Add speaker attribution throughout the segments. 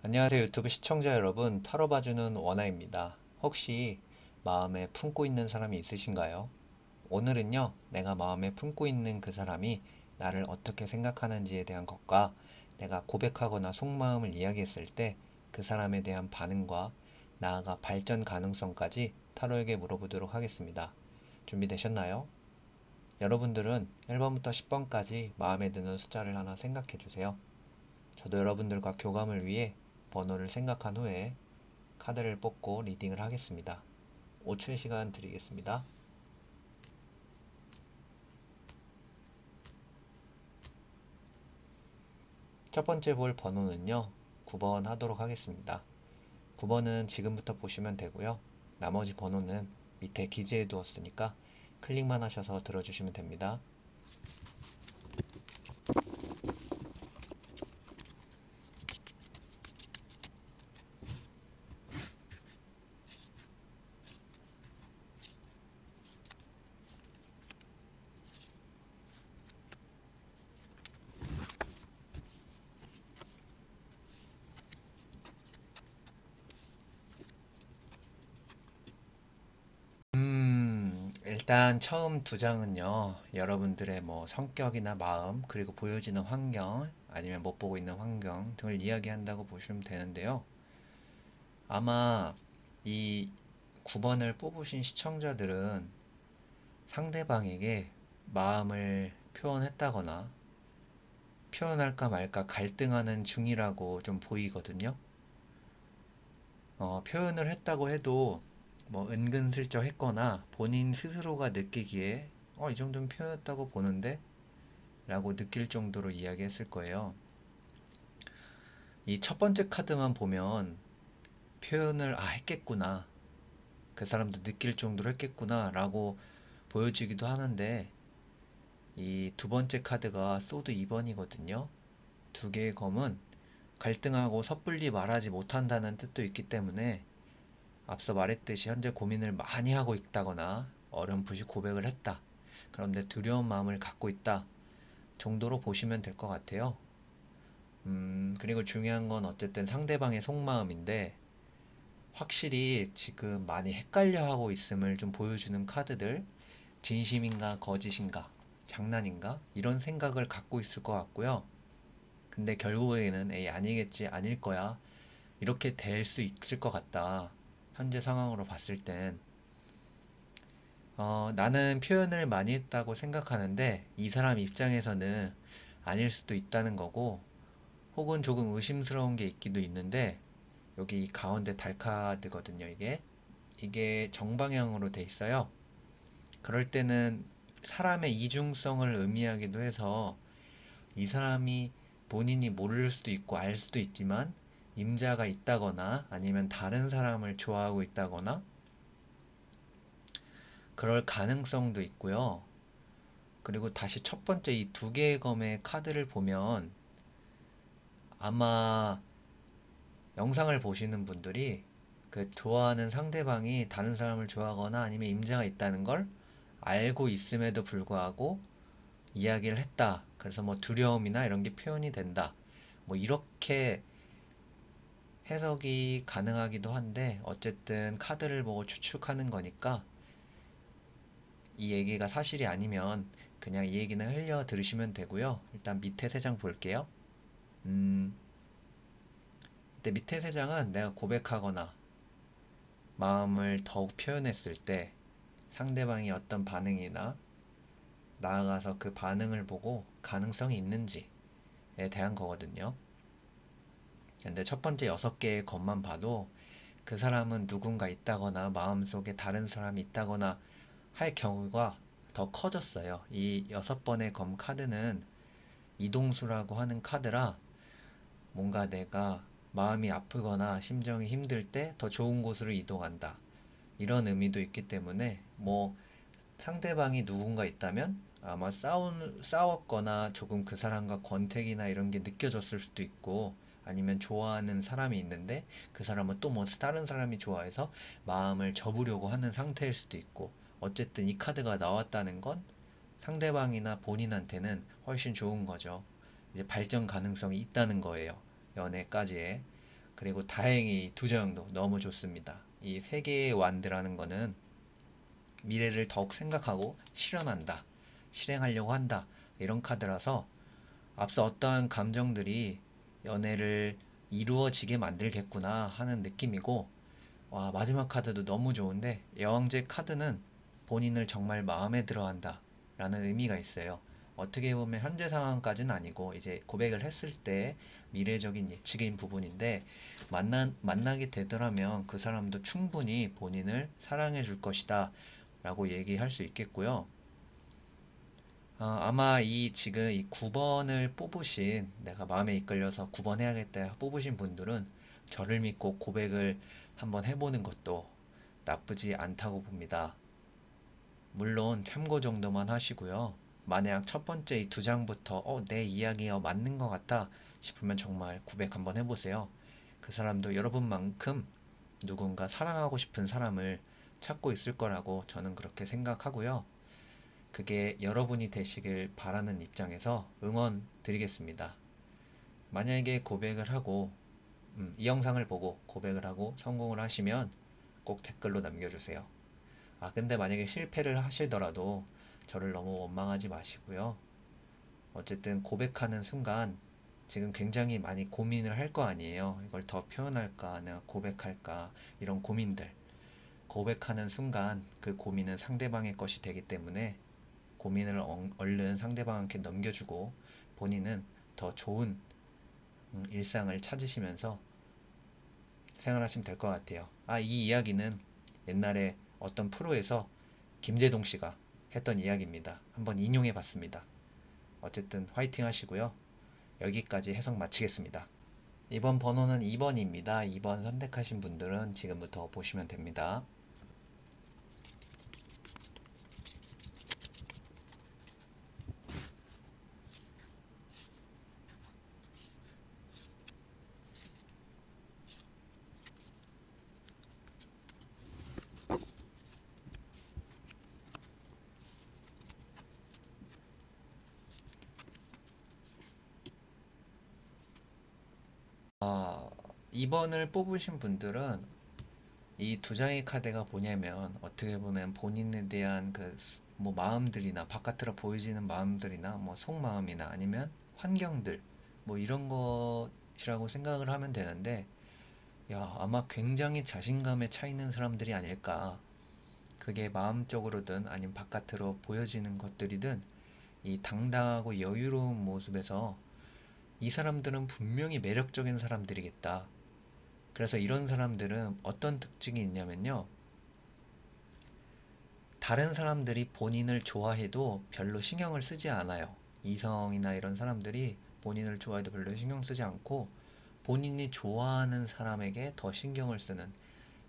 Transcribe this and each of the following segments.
Speaker 1: 안녕하세요 유튜브 시청자 여러분, 타로 봐주는 원아입니다. 혹시 마음에 품고 있는 사람이 있으신가요? 오늘은요, 내가 마음에 품고 있는 그 사람이 나를 어떻게 생각하는지에 대한 것과 내가 고백하거나 속마음을 이야기했을 때 그 사람에 대한 반응과 나아가 발전 가능성까지 타로에게 물어보도록 하겠습니다. 준비되셨나요? 여러분들은 1번부터 10번까지 마음에 드는 숫자를 하나 생각해 주세요. 저도 여러분들과 교감을 위해 번호를 생각한 후에 카드를 뽑고 리딩을 하겠습니다. 5초의 시간 드리겠습니다. 첫 번째 볼 번호는요, 9번 하도록 하겠습니다. 9번은 지금부터 보시면 되고요. 나머지 번호는 밑에 기재해 두었으니까 클릭만 하셔서 들어주시면 됩니다. 일단 처음 두 장은요, 여러분들의 뭐 성격이나 마음, 그리고 보여지는 환경, 아니면 못 보고 있는 환경 등을 이야기한다고 보시면 되는데요. 아마 이 9번을 뽑으신 시청자들은 상대방에게 마음을 표현했다거나 표현할까 말까 갈등하는 중이라고 좀 보이거든요. 표현을 했다고 해도 뭐 은근슬쩍 했거나 본인 스스로가 느끼기에 이 정도면 표현했다고 보는데 라고 느낄 정도로 이야기했을 거예요. 이 첫 번째 카드만 보면 표현을 했겠구나, 그 사람도 느낄 정도로 했겠구나 라고 보여지기도 하는데, 이 두 번째 카드가 소드 2번이거든요. 두 개의 검은 갈등하고 섣불리 말하지 못한다는 뜻도 있기 때문에 앞서 말했듯이 현재 고민을 많이 하고 있다거나 어렴풋이 고백을 했다, 그런데 두려운 마음을 갖고 있다 정도로 보시면 될 것 같아요. 그리고 중요한 건 어쨌든 상대방의 속마음인데, 확실히 지금 많이 헷갈려 하고 있음을 좀 보여주는 카드들, 진심인가 거짓인가 장난인가 이런 생각을 갖고 있을 것 같고요. 근데 결국에는 에이 아니겠지, 아닐 거야, 이렇게 될 수 있을 것 같다. 현재 상황으로 봤을 땐 나는 표현을 많이 했다고 생각하는데 이 사람 입장에서는 아닐 수도 있다는 거고, 혹은 조금 의심스러운 게 있기도 있는데, 여기 가운데 달 카드거든요. 이게 정방향으로 돼 있어요. 그럴 때는 사람의 이중성을 의미하기도 해서 이 사람이 본인이 모를 수도 있고 알 수도 있지만 임자가 있다거나 아니면 다른 사람을 좋아하고 있다거나 그럴 가능성도 있고요. 그리고 다시 첫 번째 이 두 개의 검의 카드를 보면 아마 영상을 보시는 분들이 그 좋아하는 상대방이 다른 사람을 좋아하거나 아니면 임자가 있다는 걸 알고 있음에도 불구하고 이야기를 했다. 그래서 뭐 두려움이나 이런 게 표현이 된다. 뭐 이렇게 해석이 가능하기도 한데, 어쨌든 카드를 보고 추측하는 거니까 이 얘기가 사실이 아니면 그냥 이 얘기는 흘려 들으시면 되고요. 일단 밑에 세 장 볼게요. 음, 근데 밑에 세 장은 내가 고백하거나 마음을 더욱 표현했을 때 상대방이 어떤 반응이나 나아가서 그 반응을 보고 가능성이 있는지에 대한 거거든요. 근데 첫 번째 6개의 것만 봐도 그 사람은 누군가 있다거나 마음속에 다른 사람이 있다거나 할 경우가 더 커졌어요. 이 6번의 검 카드는 이동수라고 하는 카드라, 뭔가 내가 마음이 아프거나 심정이 힘들 때 더 좋은 곳으로 이동한다, 이런 의미도 있기 때문에 뭐 상대방이 누군가 있다면 아마 싸웠거나 조금 그 사람과 권태기나 이런 게 느껴졌을 수도 있고, 아니면 좋아하는 사람이 있는데 그 사람은 또 뭐 다른 사람이 좋아해서 마음을 접으려고 하는 상태일 수도 있고, 어쨌든 이 카드가 나왔다는 건 상대방이나 본인한테는 훨씬 좋은 거죠. 이제 발전 가능성이 있다는 거예요. 연애까지의. 그리고 다행히 두 장도 너무 좋습니다. 이 세 개의 완드라는 거는 미래를 더욱 생각하고 실현한다, 실행하려고 한다, 이런 카드라서 앞서 어떠한 감정들이 연애를 이루어지게 만들겠구나 하는 느낌이고, 와, 마지막 카드도 너무 좋은데 여왕제 카드는 본인을 정말 마음에 들어 한다 라는 의미가 있어요. 어떻게 보면 현재 상황까지는 아니고 이제 고백을 했을 때 미래적인 예측인 부분인데, 만나게 되더라면 그 사람도 충분히 본인을 사랑해 줄 것이다 라고 얘기할 수 있겠고요. 아마 지금 이 9번을 뽑으신, 내가 마음에 이끌려서 9번 해야겠다 뽑으신 분들은 저를 믿고 고백을 한번 해보는 것도 나쁘지 않다고 봅니다. 물론 참고 정도만 하시고요. 만약 첫 번째 이 두 장부터 내 이야기가 맞는 것 같다 싶으면 정말 고백 한번 해보세요. 그 사람도 여러분만큼 누군가 사랑하고 싶은 사람을 찾고 있을 거라고 저는 그렇게 생각하고요. 그게 여러분이 되시길 바라는 입장에서 응원 드리겠습니다. 만약에 고백을 하고 이 영상을 보고 고백을 하고 성공을 하시면 꼭 댓글로 남겨주세요. 근데 만약에 실패를 하시더라도 저를 너무 원망하지 마시고요. 어쨌든 고백하는 순간 지금 굉장히 많이 고민을 할 거 아니에요. 이걸 더 표현할까, 내가 고백할까, 이런 고민들. 고백하는 순간 그 고민은 상대방의 것이 되기 때문에 고민을 얼른 상대방한테 넘겨주고 본인은 더 좋은 일상을 찾으시면서 생활하시면 될 것 같아요. 이 이야기는 옛날에 어떤 프로에서 김재동 씨가 했던 이야기입니다. 한번 인용해 봤습니다. 어쨌든 화이팅 하시고요. 여기까지 해석 마치겠습니다. 이번 번호는 2번입니다. 2번 선택하신 분들은 지금부터 보시면 됩니다. 아, 2번을 뽑으신 분들은 이 두 장의 카드가 뭐냐면, 어떻게 보면 본인에 대한 뭐 마음들이나 바깥으로 보여지는 마음들이나 뭐 속마음이나 아니면 환경들, 뭐 이런 것이라고 생각을 하면 되는데, 아마 굉장히 자신감에 차 있는 사람들이 아닐까. 그게 마음적으로든 아니면 바깥으로 보여지는 것들이든 이 당당하고 여유로운 모습에서 이 사람들은 분명히 매력적인 사람들이겠다. 그래서 이런 사람들은 어떤 특징이 있냐면요. 다른 사람들이 본인을 좋아해도 별로 신경을 쓰지 않아요. 이성이나 이런 사람들이 본인을 좋아해도 별로 신경 쓰지 않고 본인이 좋아하는 사람에게 더 신경을 쓰는,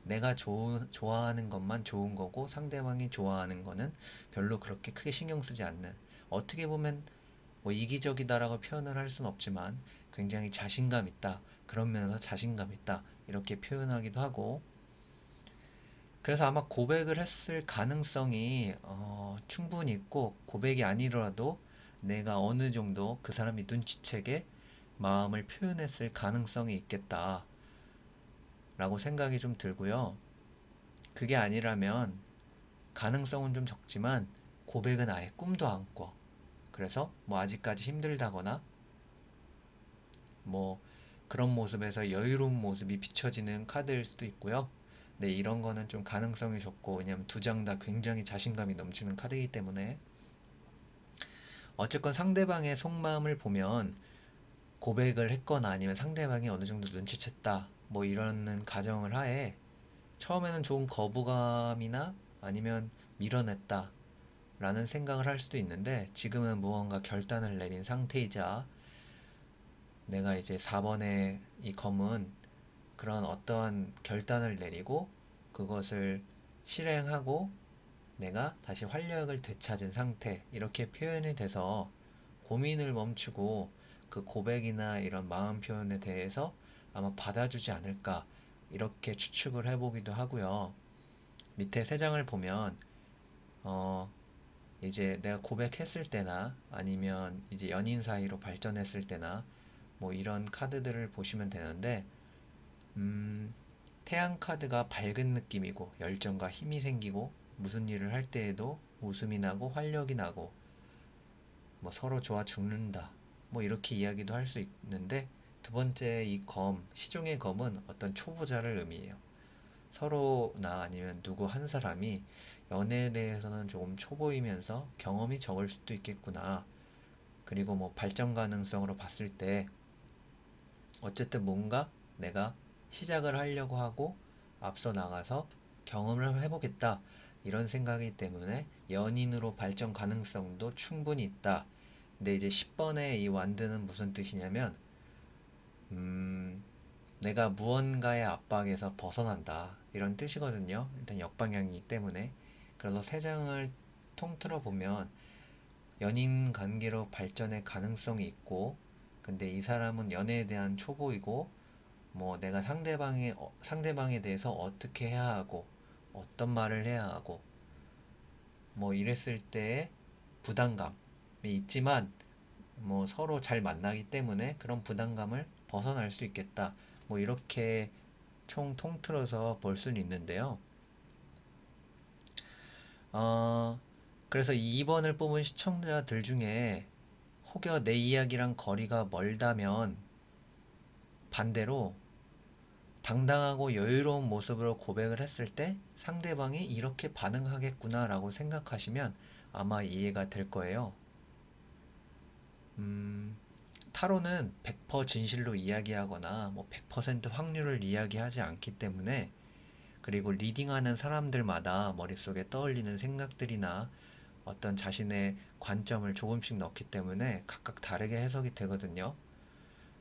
Speaker 1: 내가 좋아하는 것만 좋은 거고 상대방이 좋아하는 거는 별로 그렇게 크게 신경 쓰지 않는, 어떻게 보면 뭐 이기적이다라고 표현을 할 수는 없지만 굉장히 자신감 있다, 그런 면에서 자신감 있다 이렇게 표현하기도 하고, 그래서 아마 고백을 했을 가능성이 충분히 있고, 고백이 아니더라도 내가 어느 정도 그 사람이 눈치채게 마음을 표현했을 가능성이 있겠다라고 생각이 좀 들고요. 그게 아니라면 가능성은 좀 적지만 고백은 아예 꿈도 안 꿔. 그래서 뭐 아직까지 힘들다거나 뭐 그런 모습에서 여유로운 모습이 비춰지는 카드일 수도 있고요. 네, 이런 거는 좀 가능성이 적고, 왜냐면 두 장 다 굉장히 자신감이 넘치는 카드이기 때문에. 어쨌건 상대방의 속마음을 보면 고백을 했거나 아니면 상대방이 어느 정도 눈치챘다 뭐 이러는 가정을 하에 처음에는 조금 거부감이나 아니면 밀어냈다 라는 생각을 할 수도 있는데, 지금은 무언가 결단을 내린 상태이자 내가 이제 4번의 이 검은 그런 어떠한 결단을 내리고 그것을 실행하고 내가 다시 활력을 되찾은 상태, 이렇게 표현이 돼서 고민을 멈추고 그 고백이나 이런 마음 표현에 대해서 아마 받아주지 않을까, 이렇게 추측을 해보기도 하고요. 밑에 세 장을 보면 어 이제 내가 고백했을 때나 아니면 이제 연인 사이로 발전했을 때나 뭐 이런 카드들을 보시면 되는데, 음, 태양 카드가 밝은 느낌이고 열정과 힘이 생기고 무슨 일을 할 때에도 웃음이 나고 활력이 나고 뭐 서로 좋아 죽는다. 뭐 이렇게 이야기도 할 수 있는데 두 번째 이 시종의 검은 어떤 초보자를 의미해요. 서로나 아니면 누구 한 사람이 연애에 대해서는 조금 초보이면서 경험이 적을 수도 있겠구나. 그리고 뭐 발전 가능성으로 봤을 때 어쨌든 뭔가 내가 시작을 하려고 하고 앞서 나가서 경험을 해보겠다. 이런 생각이기 때문에 연인으로 발전 가능성도 충분히 있다. 근데 이제 10번의 이 완드는 무슨 뜻이냐면, 음, 내가 무언가의 압박에서 벗어난다. 이런 뜻이거든요. 일단 역방향이기 때문에. 그래서 세 장을 통틀어 보면 연인 관계로 발전의 가능성이 있고, 근데 이 사람은 연애에 대한 초보이고, 뭐 내가 상대방에 대해서 어떻게 해야 하고, 어떤 말을 해야 하고, 뭐 이랬을 때의 부담감이 있지만, 뭐 서로 잘 만나기 때문에 그런 부담감을 벗어날 수 있겠다. 뭐 이렇게 총 통틀어서 볼 수는 있는데요. 어, 그래서 2번을 뽑은 시청자들 중에 혹여 내 이야기랑 거리가 멀다면 반대로 당당하고 여유로운 모습으로 고백을 했을 때 상대방이 이렇게 반응하겠구나라고 생각하시면 아마 이해가 될 거예요. 음, 타로는 100% 진실로 이야기하거나 뭐 100% 확률을 이야기하지 않기 때문에 그리고 리딩하는 사람들마다 머릿속에 떠올리는 생각들이나 어떤 자신의 관점을 조금씩 넣기 때문에 각각 다르게 해석이 되거든요.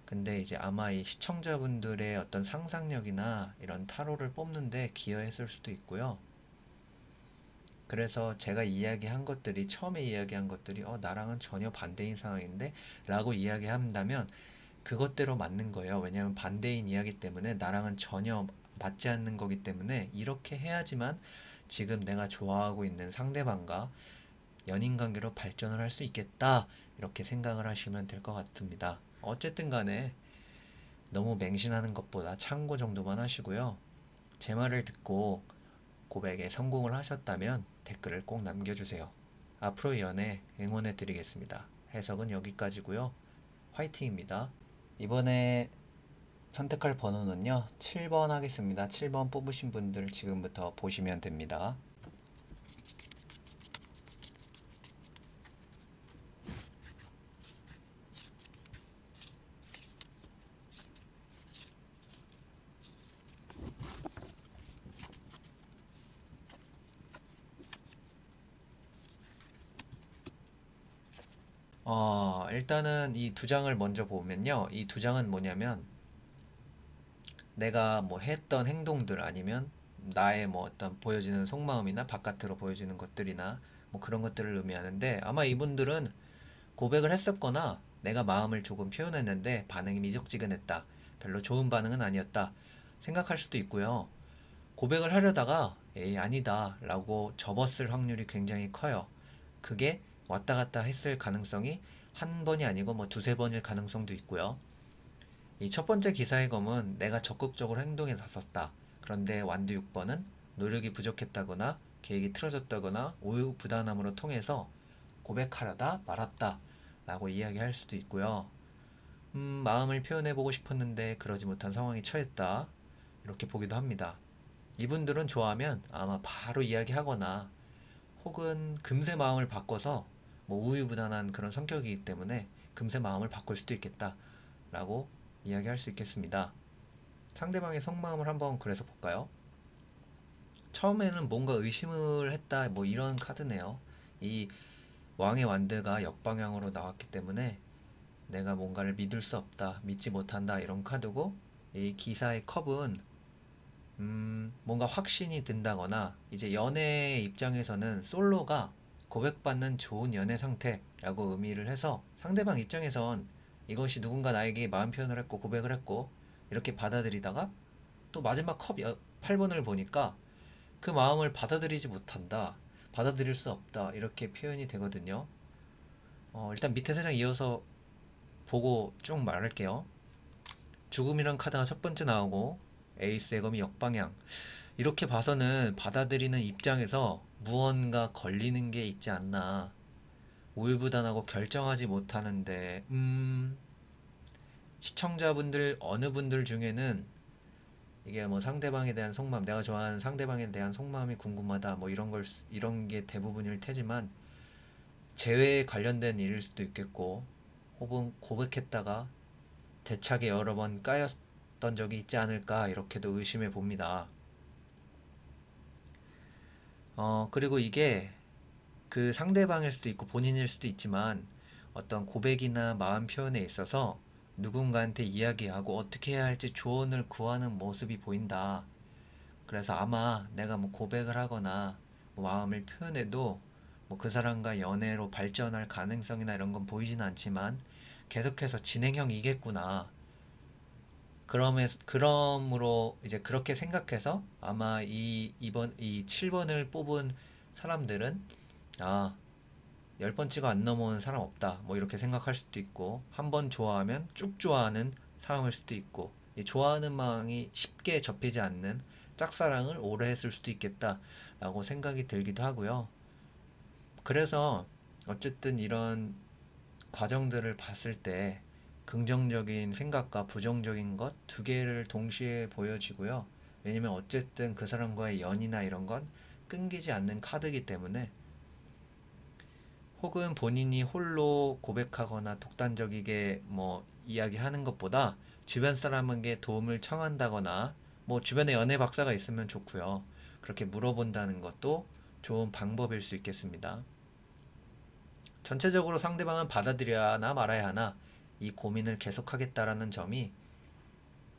Speaker 1: 근데 이제 아마 이 시청자분들의 어떤 상상력이나 이런 타로를 뽑는데 기여했을 수도 있고요. 그래서 제가 이야기한 것들이 처음에 이야기한 것들이 나랑은 전혀 반대인 상황인데 라고 이야기한다면 그것대로 맞는 거예요. 왜냐하면 반대인 이야기 때문에 나랑은 전혀 맞지 않는 거기 때문에 이렇게 해야지만 지금 내가 좋아하고 있는 상대방과 연인 관계로 발전을 할 수 있겠다. 이렇게 생각을 하시면 될 것 같습니다. 어쨌든 간에 너무 맹신하는 것보다 참고 정도만 하시고요. 제 말을 듣고 고백에 성공을 하셨다면 댓글을 꼭 남겨주세요. 앞으로 연애 응원해 드리겠습니다. 해석은 여기까지고요. 화이팅입니다. 이번에 선택할 번호는요. 7번 하겠습니다. 7번 뽑으신 분들 지금부터 보시면 됩니다. 일단은 이 두 장을 먼저 보면요. 이 두 장은 뭐냐면 내가 뭐 했던 행동들 아니면 나의 뭐 어떤 보여지는 속마음이나 바깥으로 보여지는 것들이나 뭐 그런 것들을 의미하는데 아마 이분들은 고백을 했었거나 내가 마음을 조금 표현했는데 반응이 미적지근했다. 별로 좋은 반응은 아니었다. 생각할 수도 있고요. 고백을 하려다가 에이 아니다 라고 접었을 확률이 굉장히 커요. 그게 왔다 갔다 했을 가능성이 한 번이 아니고 뭐 두세 번일 가능성도 있고요. 이 첫 번째 기사의 검은 내가 적극적으로 행동에 나섰다. 그런데 완두 6번은 노력이 부족했다거나 계획이 틀어졌다거나 우유부단함으로 통해서 고백하려다 말았다 라고 이야기할 수도 있고요. 마음을 표현해보고 싶었는데 그러지 못한 상황에 처했다. 이렇게 보기도 합니다. 이분들은 좋아하면 아마 바로 이야기하거나 혹은 금세 마음을 바꿔서 뭐 우유부단한 그런 성격이기 때문에 금세 마음을 바꿀 수도 있겠다 라고 이야기할 수 있겠습니다. 상대방의 속마음을 한번 그래서 볼까요? 처음에는 뭔가 의심을 했다 뭐 이런 카드네요. 이 왕의 완드가 역방향으로 나왔기 때문에 내가 뭔가를 믿을 수 없다, 믿지 못한다 이런 카드고 이 기사의 컵은 뭔가 확신이 든다거나 이제 연애 입장에서는 솔로가 고백받는 좋은 연애 상태라고 의미를 해서 상대방 입장에선 이것이 누군가 나에게 마음 표현을 했고 고백을 했고 이렇게 받아들이다가 또 마지막 컵 8번을 보니까 그 마음을 받아들이지 못한다, 받아들일 수 없다 이렇게 표현이 되거든요. 일단 밑에 세 장 이어서 보고 쭉 말할게요. 죽음이란 카드가 첫 번째 나오고 에이스의 검이 역방향. 이렇게 봐서는 받아들이는 입장에서 무언가 걸리는 게 있지 않나. 우유부단하고 결정하지 못하는데, 시청자분들 어느 분들 중에는 이게 뭐 상대방에 대한 속마음, 내가 좋아하는 상대방에 대한 속마음이 궁금하다, 뭐 이런 게 대부분일 테지만 재회에 관련된 일일 수도 있겠고, 혹은 고백했다가 대차게 여러 번 까였던 적이 있지 않을까 이렇게도 의심해 봅니다. 그리고 이게 그 상대방일 수도 있고 본인일 수도 있지만 어떤 고백이나 마음 표현에 있어서 누군가한테 이야기하고 어떻게 해야 할지 조언을 구하는 모습이 보인다. 그래서 아마 내가 뭐 고백을 하거나 뭐 마음을 표현해도 뭐 그 사람과 연애로 발전할 가능성이나 이런 건 보이진 않지만 계속해서 진행형이겠구나. 그러므로 이제 그렇게 생각해서 아마 이 7번을 뽑은 사람들은 아, 10번째가 안 넘어오는 사람 없다. 뭐 이렇게 생각할 수도 있고, 한 번 좋아하면 쭉 좋아하는 사람일 수도 있고, 이 좋아하는 마음이 쉽게 접히지 않는 짝사랑을 오래 했을 수도 있겠다라고 생각이 들기도 하고요. 그래서 어쨌든 이런 과정들을 봤을 때 긍정적인 생각과 부정적인 것 두 개를 동시에 보여지고요. 왜냐면 어쨌든 그 사람과의 연이나 이런 건 끊기지 않는 카드이기 때문에 혹은 본인이 홀로 고백하거나 독단적이게 뭐 이야기하는 것보다 주변 사람에게 도움을 청한다거나 뭐 주변에 연애 박사가 있으면 좋고요. 그렇게 물어본다는 것도 좋은 방법일 수 있겠습니다. 전체적으로 상대방은 받아들여야 하나 말아야 하나 이 고민을 계속하겠다라는 점이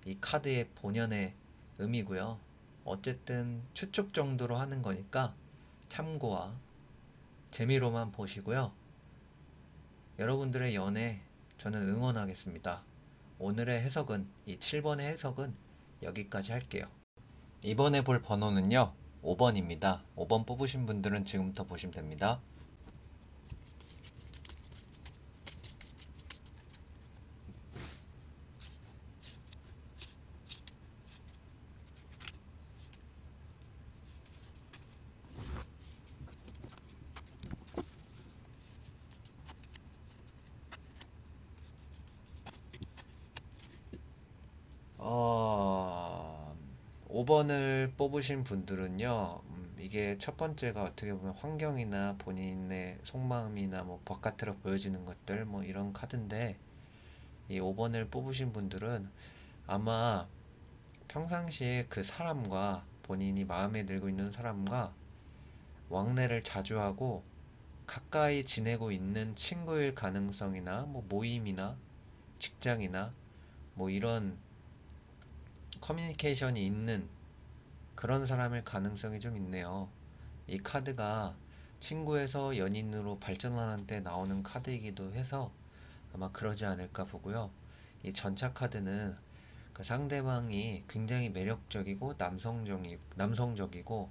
Speaker 1: 이 카드의 본연의 의미고요. 어쨌든 추측 정도로 하는 거니까 참고와 재미로만 보시고요. 여러분들의 연애 저는 응원하겠습니다. 오늘의 해석은 이 7번의 해석은 여기까지 할게요. 이번에 볼 번호는요. 5번입니다. 5번 뽑으신 분들은 지금부터 보시면 됩니다. 어, 5번을 뽑으신 분들은요, 이게 첫 번째가 어떻게 보면 환경이나 본인의 속마음이나 뭐 바깥으로 보여지는 것들 뭐 이런 카드인데, 이 5번을 뽑으신 분들은 아마 평상시에 그 사람과 본인이 마음에 들고 있는 사람과 왕래를 자주 하고 가까이 지내고 있는 친구일 가능성이나 뭐 모임이나 직장이나 뭐 이런 커뮤니케이션이 있는 그런 사람일 가능성이 좀 있네요. 이 카드가 친구에서 연인으로 발전하는 때 나오는 카드이기도 해서 아마 그러지 않을까 보고요. 이 전차 카드는 그 상대방이 굉장히 매력적이고 남성적이고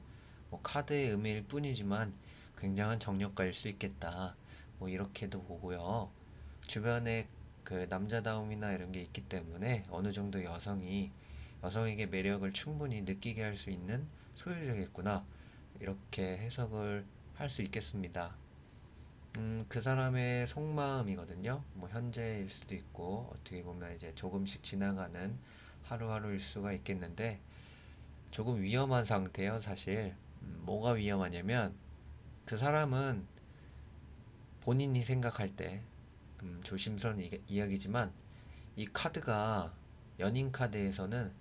Speaker 1: 뭐 카드의 의미일 뿐이지만 굉장한 정력가일 수 있겠다. 뭐 이렇게도 보고요. 주변에 그 남자다움이나 이런 게 있기 때문에 어느 정도 여성에게 매력을 충분히 느끼게 할 수 있는 소유자겠구나. 이렇게 해석을 할 수 있겠습니다. 그 사람의 속마음이거든요. 뭐 현재일 수도 있고 어떻게 보면 이제 조금씩 지나가는 하루하루일 수가 있겠는데 조금 위험한 상태예요, 사실. 뭐가 위험하냐면 그 사람은 본인이 생각할 때 조심스러운 이야기지만 이 카드가 연인 카드에서는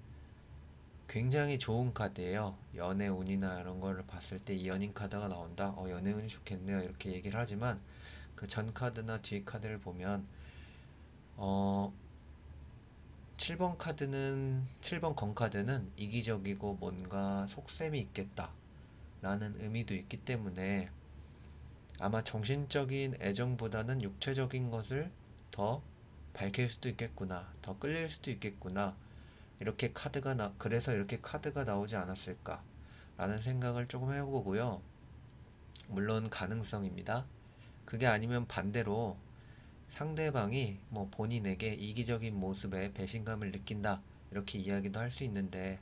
Speaker 1: 굉장히 좋은 카드예요. 연애 운이나 이런 거를 봤을 때 이 연인 카드가 나온다. 연애 운이 좋겠네요. 이렇게 얘기를 하지만 그 전 카드나 뒤 카드를 보면 어 7번 건 카드는 이기적이고 뭔가 속셈이 있겠다 라는 의미도 있기 때문에 아마 정신적인 애정보다는 육체적인 것을 더 밝힐 수도 있겠구나, 더 끌릴 수도 있겠구나, 그래서 이렇게 카드가 나오지 않았을까 라는 생각을 조금 해보고요. 물론 가능성입니다. 그게 아니면 반대로 상대방이 뭐 본인에게 이기적인 모습에 배신감을 느낀다 이렇게 이야기도 할 수 있는데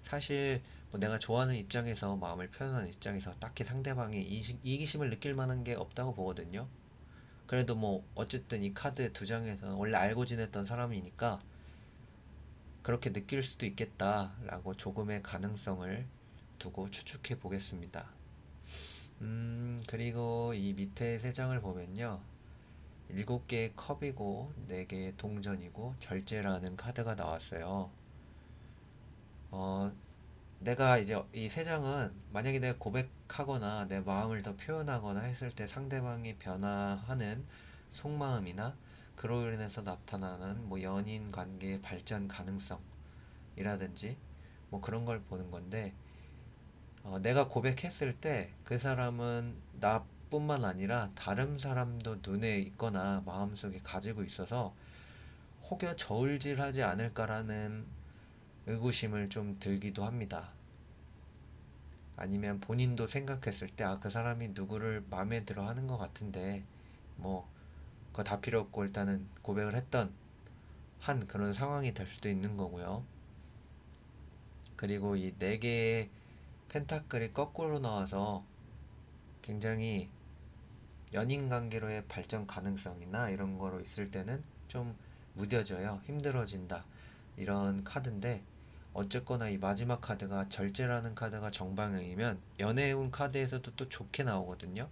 Speaker 1: 사실 뭐 내가 좋아하는 입장에서 마음을 표현하는 입장에서 딱히 상대방이 이기심을 느낄 만한 게 없다고 보거든요. 그래도 뭐 어쨌든 이 카드 두 장에서는 원래 알고 지냈던 사람이니까 그렇게 느낄 수도 있겠다라고 조금의 가능성을 두고 추측해 보겠습니다. 그리고 이 밑에 세 장을 보면요. 7개의 컵이고 4개의 동전이고 절제라는 카드가 나왔어요. 어, 내가 이제 이 세 장은 만약에 내가 고백하거나 내 마음을 더 표현하거나 했을 때 상대방이 변화하는 속마음이나 그로 인해서 나타나는 뭐 연인 관계의 발전 가능성이라든지 뭐 그런 걸 보는 건데 내가 고백했을 때 그 사람은 나뿐만 아니라 다른 사람도 눈에 있거나 마음속에 가지고 있어서 혹여 저울질하지 않을까라는 의구심을 좀 들기도 합니다. 아니면 본인도 생각했을 때 그 사람이 누구를 마음에 들어 하는 것 같은데 뭐 그거 다 필요 없고 일단은 고백을 했던 한 그런 상황이 될 수도 있는 거고요. 그리고 이 네 개의 펜타클이 거꾸로 나와서 굉장히 연인 관계로의 발전 가능성이나 이런 거로 있을 때는 좀 무뎌져요. 힘들어진다. 이런 카드인데 어쨌거나 이 마지막 카드가 절제라는 카드가 정방향이면 연애운 카드에서도 또 좋게 나오거든요.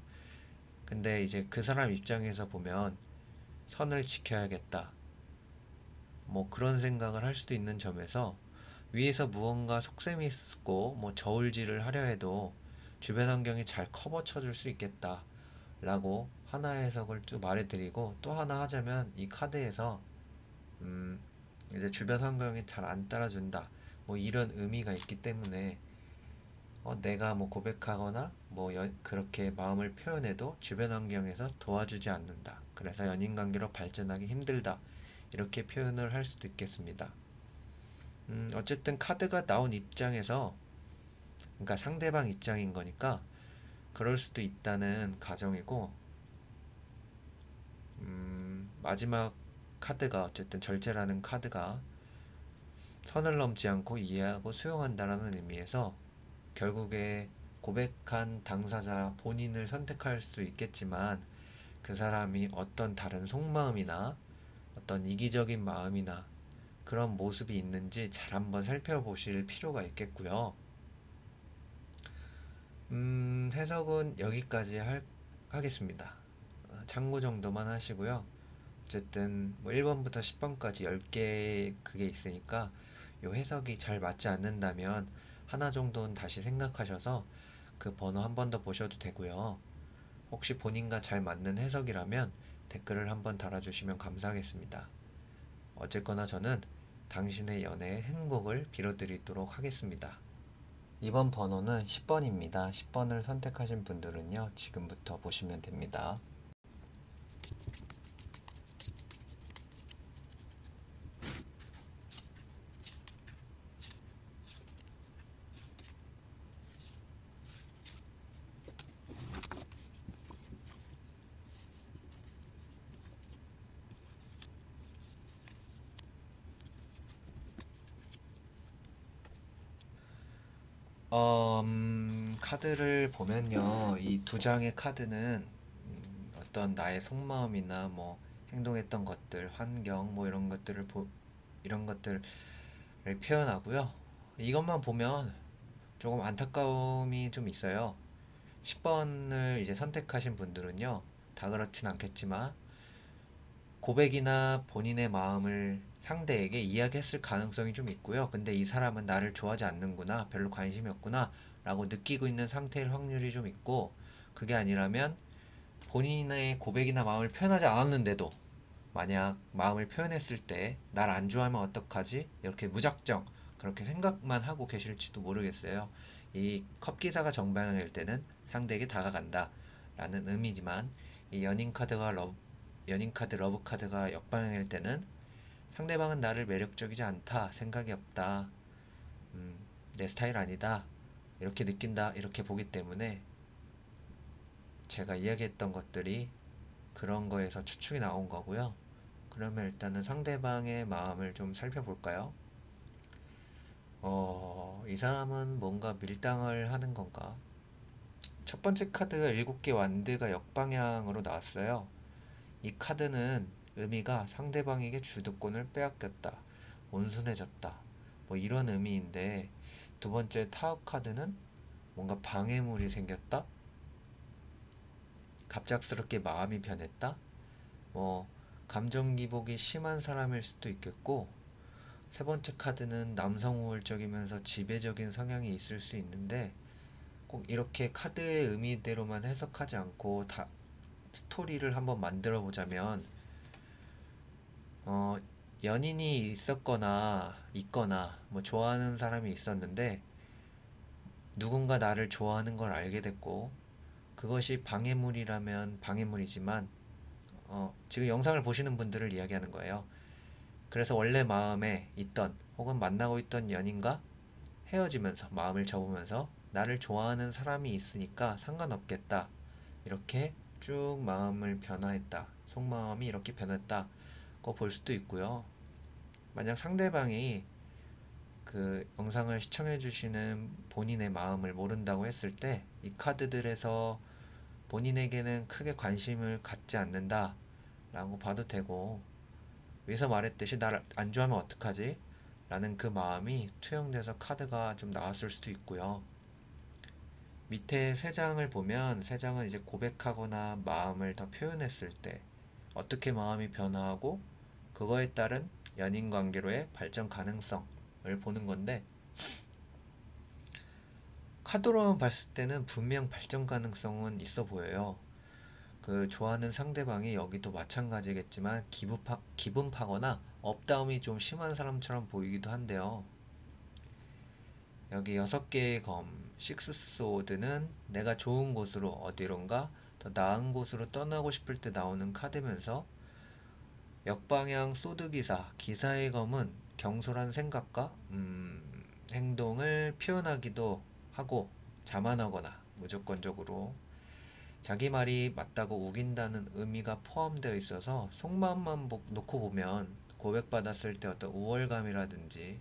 Speaker 1: 근데 이제 그 사람 입장에서 보면 선을 지켜야겠다. 뭐 그런 생각을 할 수도 있는 점에서 위에서 무언가 속셈이 있고 뭐 저울질을 하려 해도 주변 환경이 잘 커버 쳐줄 수 있겠다. 라고 하나의 해석을 또 말해드리고 또 하나 하자면 이 카드에서 음 이제 주변 환경이 잘 안 따라준다. 뭐 이런 의미가 있기 때문에 내가 뭐 고백하거나 뭐 그렇게 마음을 표현해도 주변 환경에서 도와주지 않는다. 그래서 연인 관계로 발전하기 힘들다. 이렇게 표현을 할 수도 있겠습니다. 어쨌든 카드가 나온 입장에서 그러니까 상대방 입장인 거니까 그럴 수도 있다는 가정이고 마지막 카드가 어쨌든 절제라는 카드가 선을 넘지 않고 이해하고 수용한다라는 의미에서 결국에 고백한 당사자 본인을 선택할 수 있겠지만 그 사람이 어떤 다른 속마음이나 어떤 이기적인 마음이나 그런 모습이 있는지 잘 한번 살펴보실 필요가 있겠고요. 해석은 여기까지 하겠습니다. 참고 정도만 하시고요. 어쨌든 뭐 1번부터 10번까지 10개 그게 있으니까 요 해석이 잘 맞지 않는다면 하나 정도는 다시 생각하셔서 그 번호 한 번 더 보셔도 되고요. 혹시 본인과 잘 맞는 해석이라면 댓글을 한번 달아주시면 감사하겠습니다. 어쨌거나 저는 당신의 연애의 행복을 빌어드리도록 하겠습니다. 이번 번호는 10번입니다. 10번을 선택하신 분들은요, 지금부터 보시면 됩니다. 카드를 보면요, 이 두 장의 카드는 어떤 나의 속마음이나 뭐 행동했던 것들, 환경 뭐 이런 것들을 표현하고요. 이것만 보면 조금 안타까움이 좀 있어요. 10번을 이제 선택하신 분들은요, 다 그렇진 않겠지만 고백이나 본인의 마음을 상대에게 이야기했을 가능성이 좀 있고요. 근데 이 사람은 나를 좋아하지 않는구나, 별로 관심이 없구나 라고 느끼고 있는 상태일 확률이 좀 있고, 그게 아니라면 본인의 고백이나 마음을 표현하지 않았는데도 만약 마음을 표현했을 때 날 안 좋아하면 어떡하지? 이렇게 무작정 그렇게 생각만 하고 계실지도 모르겠어요. 이 컵기사가 정방향일 때는 상대에게 다가간다 라는 의미지만 이 연인 카드 러브 카드가 역방향일 때는 상대방은 나를 매력적이지 않다, 생각이 없다, 내 스타일 아니다 이렇게 느낀다 이렇게 보기 때문에 제가 이야기했던 것들이 그런 거에서 추측이 나온 거고요. 그러면 일단은 상대방의 마음을 좀 살펴볼까요? 이 사람은 뭔가 밀당을 하는 건가? 첫 번째 카드가 7개 완드가 역방향으로 나왔어요. 이 카드는 의미가 상대방에게 주도권을 빼앗겼다, 온순해졌다, 뭐 이런 의미인데, 두 번째 타워 카드는 뭔가 방해물이 생겼다, 갑작스럽게 마음이 변했다, 뭐 감정 기복이 심한 사람일 수도 있겠고, 세 번째 카드는 남성 우월적이면서 지배적인 성향이 있을 수 있는데, 꼭 이렇게 카드의 의미대로만 해석하지 않고 다 스토리를 한번 만들어 보자면, 어, 연인이 있었거나 있거나 뭐 좋아하는 사람이 있었는데 누군가 나를 좋아하는 걸 알게 됐고, 그것이 방해물이라면 방해물이지만, 지금 영상을 보시는 분들을 이야기하는 거예요. 그래서 원래 마음에 있던 혹은 만나고 있던 연인과 헤어지면서 마음을 접으면서 나를 좋아하는 사람이 있으니까 상관없겠다, 이렇게 쭉 마음을 변화했다, 속마음이 이렇게 변했다고 볼 수도 있고요. 만약 상대방이 그 영상을 시청해 주시는 본인의 마음을 모른다고 했을 때, 이 카드들에서 본인에게는 크게 관심을 갖지 않는다 라고 봐도 되고, 위에서 말했듯이 나를 안 좋아하면 어떡하지? 라는 그 마음이 투영돼서 카드가 좀 나왔을 수도 있고요. 밑에 세 장을 보면, 세 장은 이제 고백하거나 마음을 더 표현했을 때 어떻게 마음이 변화하고 그거에 따른 연인 관계로의 발전 가능성을 보는 건데, 카드로만 봤을 때는 분명 발전 가능성은 있어 보여요. 그 좋아하는 상대방이 여기도 마찬가지겠지만 기분 파거나 업다움이 좀 심한 사람처럼 보이기도 한데요. 여기 6개의 검, 식스소드는 내가 좋은 곳으로, 어디론가 더 나은 곳으로 떠나고 싶을 때 나오는 카드면서, 역방향 소드 기사, 기사의 검은 경솔한 생각과 행동을 표현하기도 하고 자만하거나 무조건적으로 자기 말이 맞다고 우긴다는 의미가 포함되어 있어서, 속마음만 놓고 보면 고백받았을 때 어떤 우월감이라든지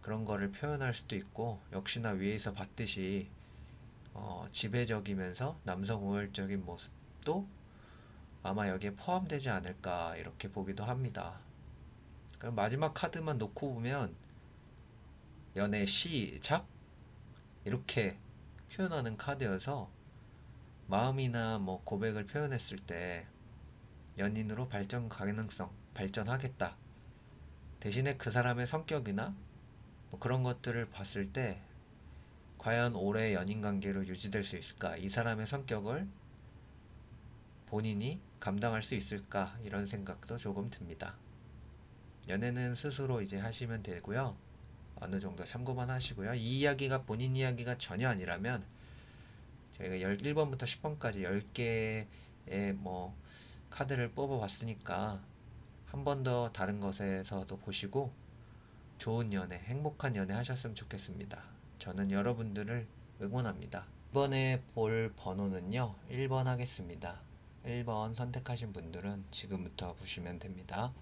Speaker 1: 그런 거를 표현할 수도 있고, 역시나 위에서 봤듯이 지배적이면서 남성 우월적인 모습도 아마 여기에 포함되지 않을까, 이렇게 보기도 합니다. 그럼 마지막 카드만 놓고 보면 연애 시작, 이렇게 표현하는 카드여서, 마음이나 뭐 고백을 표현했을 때 연인으로 발전 가능성, 발전하겠다, 대신에 그 사람의 성격이나 뭐 그런 것들을 봤을 때 과연 오래 연인 관계로 유지될 수 있을까, 이 사람의 성격을 본인이 감당할 수 있을까, 이런 생각도 조금 듭니다. 연애는 스스로 이제 하시면 되고요. 어느 정도 참고만 하시고요. 이 이야기가 본인 이야기가 전혀 아니라면 저희가 1번부터 10번까지 10개의 뭐 카드를 뽑아 봤으니까 한 번 더 다른 것에서도 보시고 좋은 연애, 행복한 연애 하셨으면 좋겠습니다. 저는 여러분들을 응원합니다. 이번에 볼 번호는요, 1번 하겠습니다. 1번 선택하신 분들은 지금부터 보시면 됩니다.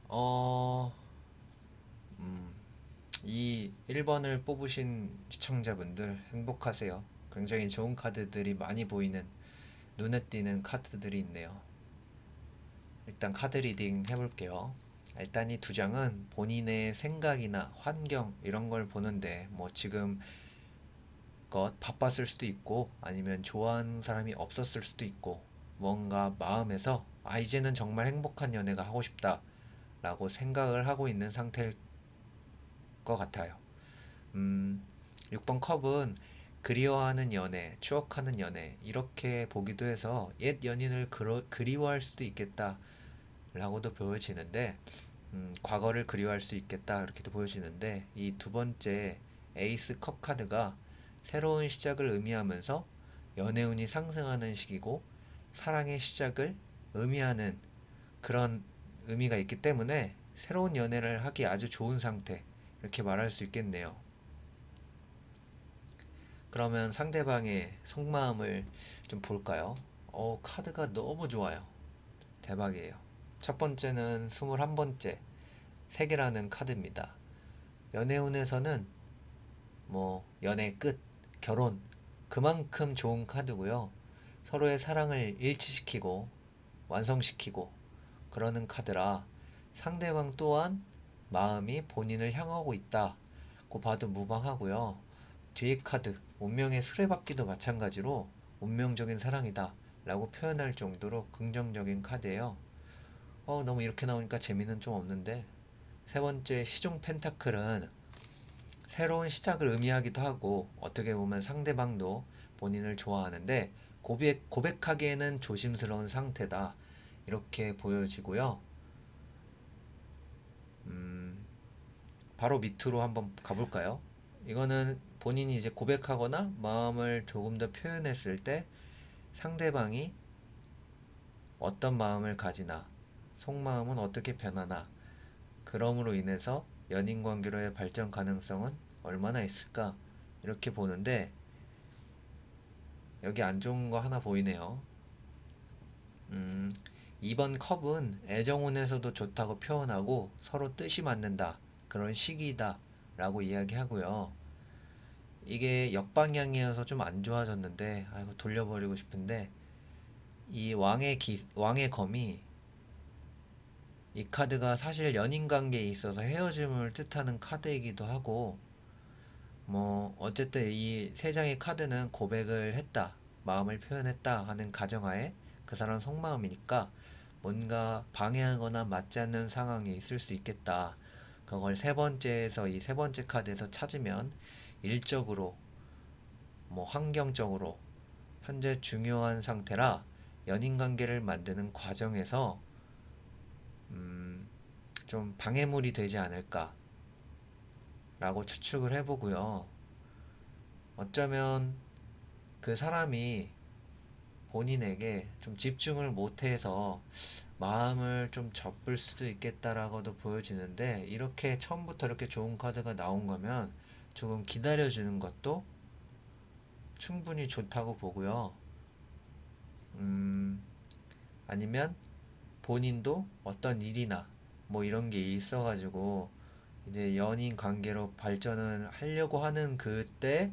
Speaker 1: 어, 이 1번을 뽑으신 시청자분들 행복하세요. 굉장히 좋은 카드들이 많이 보이는, 눈에 띄는 카드들이 있네요. 일단 카드 리딩 해볼게요. 일단 이 두 장은 본인의 생각이나 환경 이런 걸 보는데, 뭐 지금 것 바빴을 수도 있고 아니면 좋아하는 사람이 없었을 수도 있고, 뭔가 마음에서 이제는 정말 행복한 연애가 하고 싶다 라고 생각을 하고 있는 상태일 것 같아요. 6번 컵은 그리워하는 연애, 추억하는 연애, 이렇게 보기도 해서 옛 연인을 그리워할 수도 있겠다 라고도 보여지는데, 과거를 그리워할 수 있겠다 이렇게도 보여지는데, 이 두 번째 에이스 컵 카드가 새로운 시작을 의미하면서 연애운이 상승하는 시기고 사랑의 시작을 의미하는 그런 의미가 있기 때문에 새로운 연애를 하기 아주 좋은 상태, 이렇게 말할 수 있겠네요. 그러면 상대방의 속마음을 좀 볼까요? 카드가 너무 좋아요. 대박이에요. 첫 번째는 21번째 색이라는 카드입니다. 연애운에서는 뭐 연애 끝, 결혼, 그만큼 좋은 카드고요. 서로의 사랑을 일치시키고 완성시키고 그러는 카드라 상대방 또한 마음이 본인을 향하고 있다고 봐도 무방하고요. 뒤에 카드, 운명의 수레바퀴도 마찬가지로 운명적인 사랑이다 라고 표현할 정도로 긍정적인 카드예요. 너무 이렇게 나오니까 재미는 좀 없는데, 세 번째 시종 펜타클은 새로운 시작을 의미하기도 하고 어떻게 보면 상대방도 본인을 좋아하는데 고백하기에는 조심스러운 상태다, 이렇게 보여지고요. 바로 밑으로 한번 가볼까요? 이거는 본인이 이제 고백하거나 마음을 조금 더 표현했을 때 상대방이 어떤 마음을 가지나 속마음은 어떻게 변하나, 그럼으로 인해서 연인 관계로의 발전 가능성은 얼마나 있을까, 이렇게 보는데 여기 안 좋은 거 하나 보이네요. 2번 컵은 애정운에서도 좋다고 표현하고 서로 뜻이 맞는다, 그런 시기이다 라고 이야기하고요. 이게 역방향이어서 좀 안 좋아졌는데, 아이고 돌려버리고 싶은데, 이 왕의 검이, 이 카드가 사실 연인 관계에 있어서 헤어짐을 뜻하는 카드이기도 하고, 뭐 어쨌든 이 세 장의 카드는 고백을 했다, 마음을 표현했다 하는 가정하에 그 사람 속마음이니까 뭔가 방해하거나 맞지 않는 상황이 있을 수 있겠다. 그걸 이 세 번째 카드에서 찾으면 일적으로, 뭐 환경적으로 현재 중요한 상태라 연인 관계를 만드는 과정에서 좀 방해물이 되지 않을까 라고 추측을 해보고요. 어쩌면 그 사람이 본인에게 좀 집중을 못해서 마음을 좀 접을 수도 있겠다라고도 보여지는데, 이렇게 처음부터 이렇게 좋은 카드가 나온 거면 조금 기다려주는 것도 충분히 좋다고 보고요. 아니면 본인도 어떤 일이나 뭐 이런 게 있어가지고 이제 연인 관계로 발전을 하려고 하는 그때,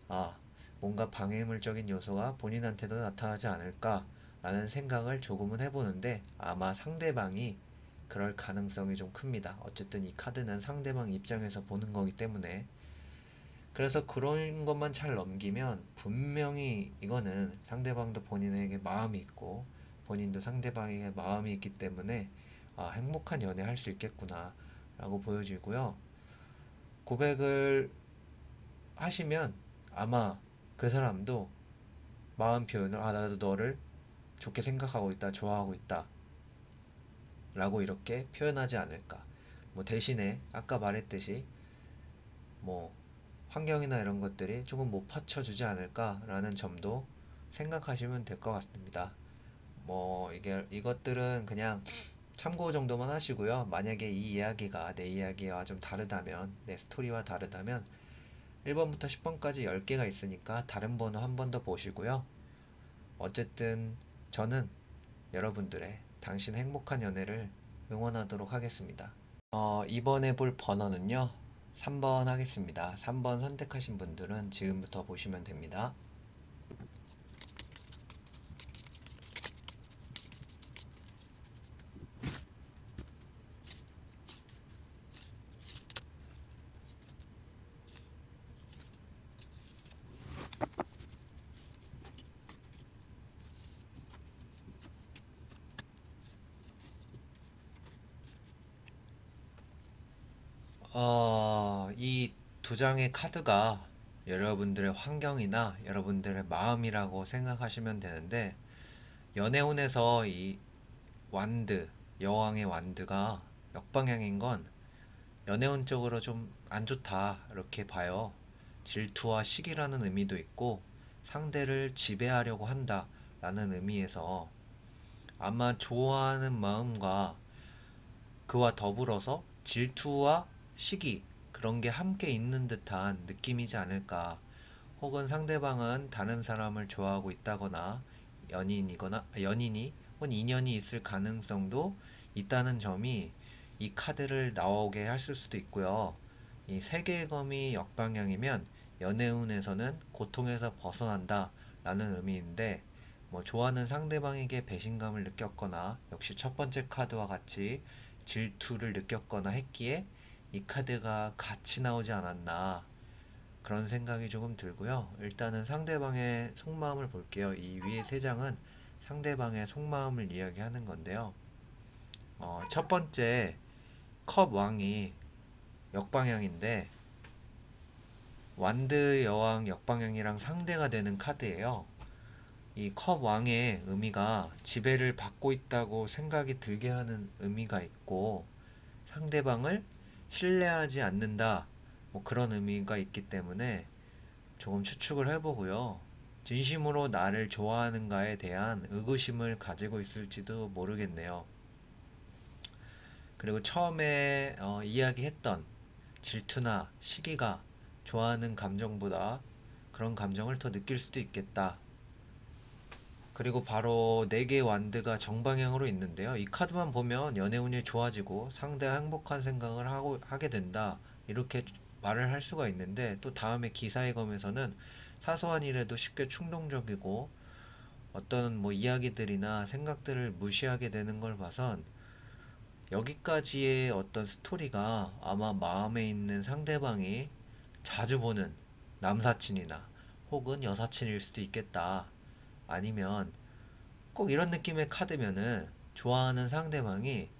Speaker 1: 아, 뭔가 방해물적인 요소가 본인한테도 나타나지 않을까라는 생각을 조금은 해보는데, 아마 상대방이 그럴 가능성이 좀 큽니다. 어쨌든 이 카드는 상대방 입장에서 보는 거기 때문에. 그래서 그런 것만 잘 넘기면 분명히 이거는 상대방도 본인에게 마음이 있고 본인도 상대방에게 마음이 있기 때문에 행복한 연애 할 수 있겠구나 라고 보여지고요. 고백을 하시면 아마 그 사람도 마음 표현을, 나도 너를 좋게 생각하고 있다, 좋아하고 있다 라고 이렇게 표현하지 않을까. 뭐 대신에 아까 말했듯이 뭐 환경이나 이런 것들이 조금 못 받쳐주지 않을까라는 점도 생각하시면 될 것 같습니다. 뭐 이것들은 그냥 참고 정도만 하시고요. 만약에 이 이야기가 내 이야기와 좀 다르다면, 내 스토리와 다르다면 1번부터 10번까지 10개가 있으니까 다른 번호 한 번 더 보시고요. 어쨌든 저는 여러분들의 당신 행복한 연애를 응원하도록 하겠습니다. 이번에 볼 번호는요, 3번 하겠습니다. 3번 선택하신 분들은 지금부터 보시면 됩니다. 이 두 장의 카드가 여러분들의 환경이나 여러분들의 마음이라고 생각하시면 되는데, 연애운에서 이 여왕의 완드가 역방향인 건 연애운 쪽으로 좀 안 좋다 이렇게 봐요. 질투와 시기라는 의미도 있고 상대를 지배하려고 한다라는 의미에서 아마 좋아하는 마음과 그와 더불어서 질투와 시기 그런 게 함께 있는 듯한 느낌이지 않을까. 혹은 상대방은 다른 사람을 좋아하고 있다거나 연인이 혹은 인연이 있을 가능성도 있다는 점이 이 카드를 나오게 했을 수도 있고요. 이 세계의 검이 역방향이면 연애운에서는 고통에서 벗어난다 라는 의미인데, 뭐 좋아하는 상대방에게 배신감을 느꼈거나 역시 첫 번째 카드와 같이 질투를 느꼈거나 했기에 이 카드가 같이 나오지 않았나, 그런 생각이 조금 들고요. 일단은 상대방의 속마음을 볼게요. 이 위에 세 장은 상대방의 속마음을 이야기하는 건데요. 첫 번째 컵 왕이 역방향인데 완드 여왕 역방향이랑 상대가 되는 카드예요. 이 컵 왕의 의미가 지배를 받고 있다고 생각이 들게 하는 의미가 있고, 상대방을 신뢰하지 않는다, 뭐 그런 의미가 있기 때문에 조금 추측을 해보고요. 진심으로 나를 좋아하는가에 대한 의구심을 가지고 있을지도 모르겠네요. 그리고 처음에 이야기했던 질투나 시기가 좋아하는 감정보다 그런 감정을 더 느낄 수도 있겠다. 그리고 바로 4개의 완드가 정방향으로 있는데요. 이 카드만 보면 연애운이 좋아지고 상대와 행복한 생각을 하게 된다, 이렇게 말을 할 수가 있는데, 또 다음에 기사의 검에서는 사소한 일에도 쉽게 충동적이고 어떤 뭐 이야기들이나 생각들을 무시하게 되는 걸 봐선 여기까지의 어떤 스토리가 아마 마음에 있는 상대방이 자주 보는 남사친이나 혹은 여사친일 수도 있겠다. 아니면 꼭 이런 느낌의 카드면은 좋아하는 상대방이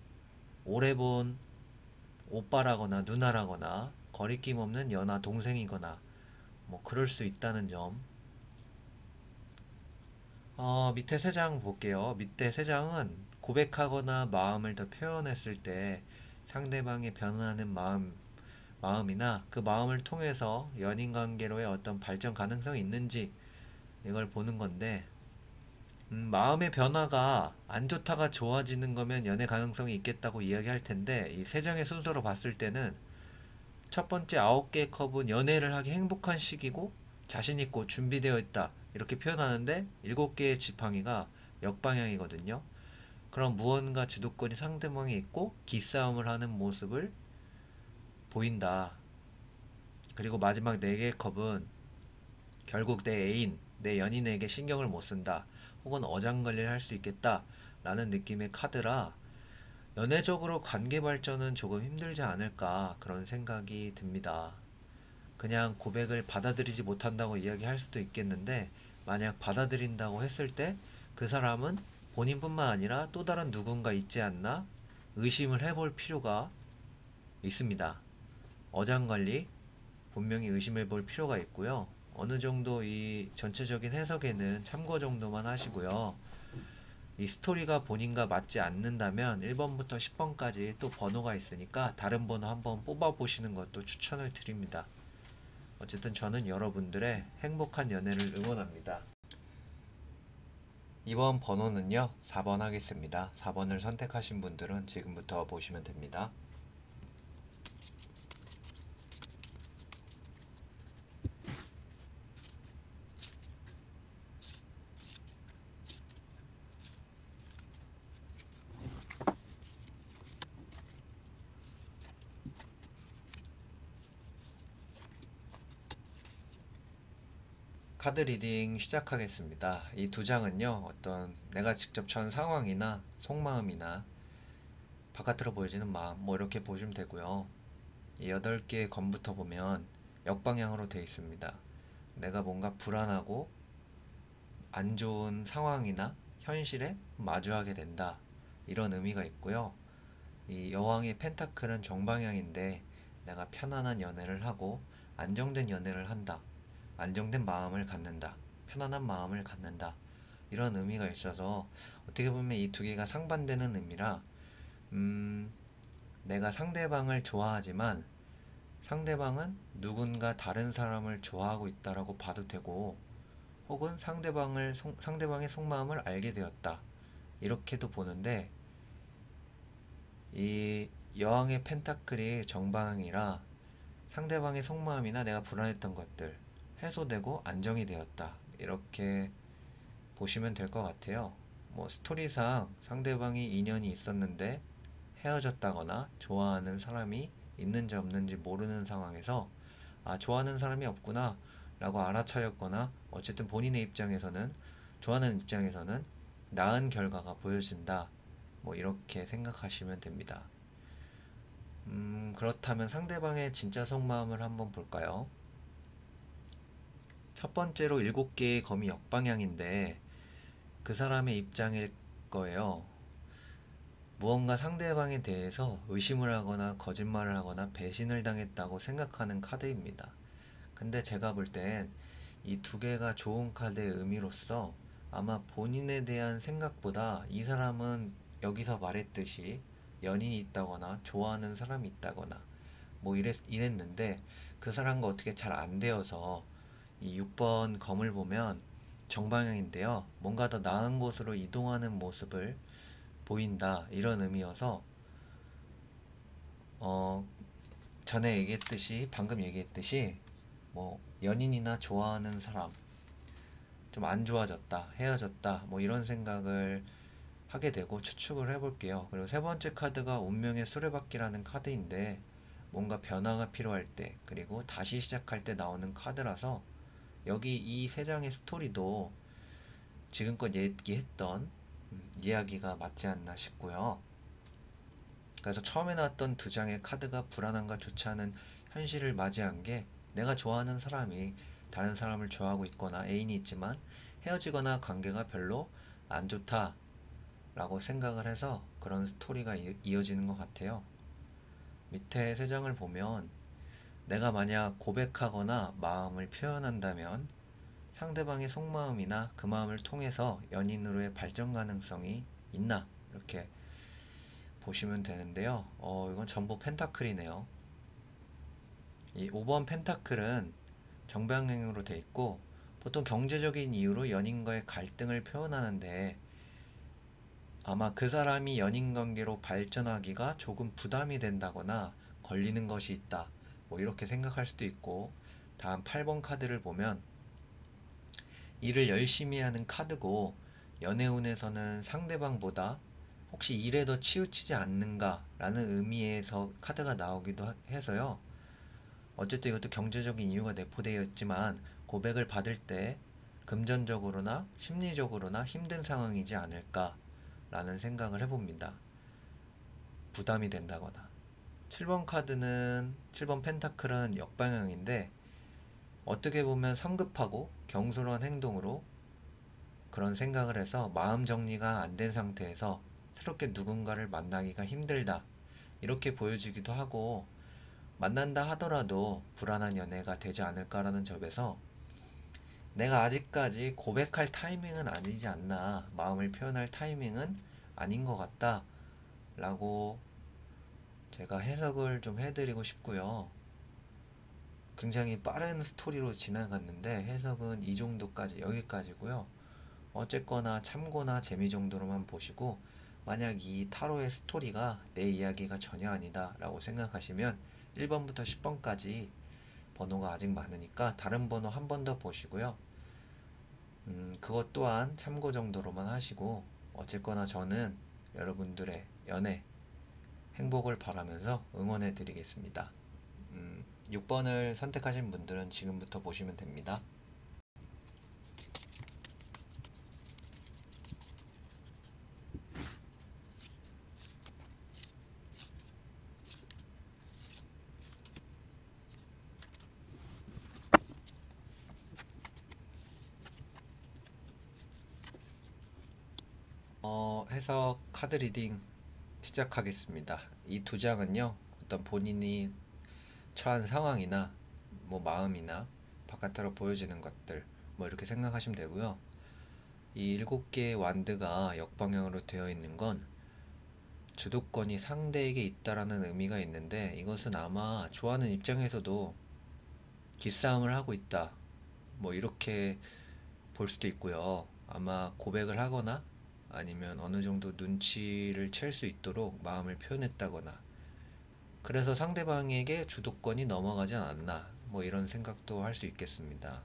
Speaker 1: 오래 본 오빠라거나 누나라거나 거리낌 없는 연하 동생이거나 뭐 그럴 수 있다는 점. 밑에 세 장 볼게요. 밑에 세 장은 고백하거나 마음을 더 표현했을 때 상대방이 변하는 마음이나 그 마음을 통해서 연인 관계로의 어떤 발전 가능성이 있는지 이걸 보는 건데, 마음의 변화가 안 좋다가 좋아지는 거면 연애 가능성이 있겠다고 이야기할 텐데, 이 세 장의 순서로 봤을 때는 첫 번째 9개의 컵은 연애를 하기 행복한 시기고 자신 있고 준비되어 있다, 이렇게 표현하는데 7개의 지팡이가 역방향이거든요. 그럼 무언가 주도권이 상대방에 있고 기싸움을 하는 모습을 보인다. 그리고 마지막 4개의 컵은 결국 내 애인, 내 연인에게 신경을 못 쓴다, 혹은 어장관리를 할 수 있겠다 라는 느낌의 카드라 연애적으로 관계 발전은 조금 힘들지 않을까, 그런 생각이 듭니다. 그냥 고백을 받아들이지 못한다고 이야기할 수도 있겠는데, 만약 받아들인다고 했을 때 그 사람은 본인뿐만 아니라 또 다른 누군가 있지 않나 의심을 해볼 필요가 있습니다. 어장관리 분명히 의심해 볼 필요가 있고요. 어느 정도 이 전체적인 해석에는 참고 정도만 하시고요. 이 스토리가 본인과 맞지 않는다면 1번부터 10번까지 또 번호가 있으니까 다른 번호 한번 뽑아 보시는 것도 추천을 드립니다. 어쨌든 저는 여러분들의 행복한 연애를 응원합니다. 이번 번호는요, 4번 하겠습니다. 4번을 선택하신 분들은 지금부터 보시면 됩니다. 카드 리딩 시작하겠습니다. 이 두 장은요, 어떤 내가 직접 처한 상황이나 속마음이나 바깥으로 보여지는 마음, 뭐 이렇게 보시면 되고요. 이 8개의 검부터 보면 역방향으로 되어 있습니다. 내가 뭔가 불안하고 안 좋은 상황이나 현실에 마주하게 된다, 이런 의미가 있고요. 이 여왕의 펜타클은 정방향인데 내가 편안한 연애를 하고 안정된 연애를 한다, 안정된 마음을 갖는다, 편안한 마음을 갖는다, 이런 의미가 있어서 어떻게 보면 이 두 개가 상반되는 의미라, 내가 상대방을 좋아하지만 상대방은 누군가 다른 사람을 좋아하고 있다라고 봐도 되고, 혹은 상대방의 속마음을 알게 되었다. 이렇게도 보는데, 이 여왕의 펜타클이 정방이라 상대방의 속마음이나 내가 불안했던 것들 해소되고 안정이 되었다. 이렇게 보시면 될 것 같아요. 뭐 스토리상 상대방이 인연이 있었는데 헤어졌다거나 좋아하는 사람이 있는지 없는지 모르는 상황에서 좋아하는 사람이 없구나 라고 알아차렸거나, 어쨌든 본인의 입장에서는, 좋아하는 입장에서는 나은 결과가 보여진다. 뭐 이렇게 생각하시면 됩니다. 그렇다면 상대방의 진짜 속마음을 한번 볼까요? 첫 번째로 7개의 검이 역방향인데 그 사람의 입장일 거예요. 무언가 상대방에 대해서 의심을 하거나 거짓말을 하거나 배신을 당했다고 생각하는 카드입니다. 근데 제가 볼 땐 이 두 개가 좋은 카드의 의미로서 아마 본인에 대한 생각보다 이 사람은 여기서 말했듯이 연인이 있다거나 좋아하는 사람이 있다거나 뭐 이랬는데 그 사람과 어떻게 잘 안 되어서 이 6번 검을 보면 정방향인데요. 뭔가 더 나은 곳으로 이동하는 모습을 보인다. 이런 의미여서 어, 방금 얘기했듯이 뭐 연인이나 좋아하는 사람 좀 안 좋아졌다, 헤어졌다, 뭐 이런 생각을 하게 되고 추측을 해볼게요. 그리고 세 번째 카드가 운명의 수레바퀴라는 카드인데 뭔가 변화가 필요할 때, 그리고 다시 시작할 때 나오는 카드라서 여기 이 세 장의 스토리도 지금껏 얘기했던 이야기가 맞지 않나 싶고요. 그래서 처음에 나왔던 두 장의 카드가 불안함과 좋지 않은 현실을 맞이한 게, 내가 좋아하는 사람이 다른 사람을 좋아하고 있거나 애인이 있지만 헤어지거나 관계가 별로 안 좋다 라고 생각을 해서 그런 스토리가 이어지는 것 같아요. 밑에 세 장을 보면 내가 만약 고백하거나 마음을 표현한다면 상대방의 속마음이나 그 마음을 통해서 연인으로의 발전 가능성이 있나, 이렇게 보시면 되는데요. 이건 전부 펜타클이네요. 이 5번 펜타클은 정방향으로 돼 있고 보통 경제적인 이유로 연인과의 갈등을 표현하는데, 아마 그 사람이 연인 관계로 발전하기가 조금 부담이 된다거나 걸리는 것이 있다. 뭐 이렇게 생각할 수도 있고, 다음 8번 카드를 보면 일을 열심히 하는 카드고 연애운에서는 상대방보다 혹시 일에 더 치우치지 않는가 라는 의미에서 카드가 나오기도 해서요. 어쨌든 이것도 경제적인 이유가 내포되어 있지만 고백을 받을 때 금전적으로나 심리적으로나 힘든 상황이지 않을까 라는 생각을 해봅니다. 부담이 된다거나. 7번 펜타클은 역방향인데 어떻게 보면 성급하고 경솔한 행동으로 그런 생각을 해서 마음 정리가 안 된 상태에서 새롭게 누군가를 만나기가 힘들다, 이렇게 보여지기도 하고, 만난다 하더라도 불안한 연애가 되지 않을까라는 점에서 내가 아직까지 고백할 타이밍은 아니지 않나, 마음을 표현할 타이밍은 아닌 것 같다 라고 제가 해석을 좀 해드리고 싶고요. 굉장히 빠른 스토리로 지나갔는데 해석은 이 정도까지, 여기까지고요. 어쨌거나 참고나 재미 정도로만 보시고, 만약 이 타로의 스토리가 내 이야기가 전혀 아니다 라고 생각하시면 1번부터 10번까지 번호가 아직 많으니까 다른 번호 한 번 더 보시고요. 그것 또한 참고 정도로만 하시고, 어쨌거나 저는 여러분들의 연애 행복을 바라면서 응원해 드리겠습니다. 6번을 선택하신 분들은 지금부터 보시면 됩니다. 해석 카드 리딩 시작하겠습니다. 이 두 장은요, 어떤 본인이 처한 상황이나 뭐 마음이나 바깥으로 보여지는 것들 뭐 이렇게 생각하시면 되고요. 이 7개의 완드가 역방향으로 되어 있는 건 주도권이 상대에게 있다라는 의미가 있는데, 이것은 아마 좋아하는 입장에서도 기싸움을 하고 있다, 뭐 이렇게 볼 수도 있고요. 아마 고백을 하거나 아니면 어느 정도 눈치를 챌 수 있도록 마음을 표현했다거나, 그래서 상대방에게 주도권이 넘어가지 않았나, 뭐 이런 생각도 할 수 있겠습니다.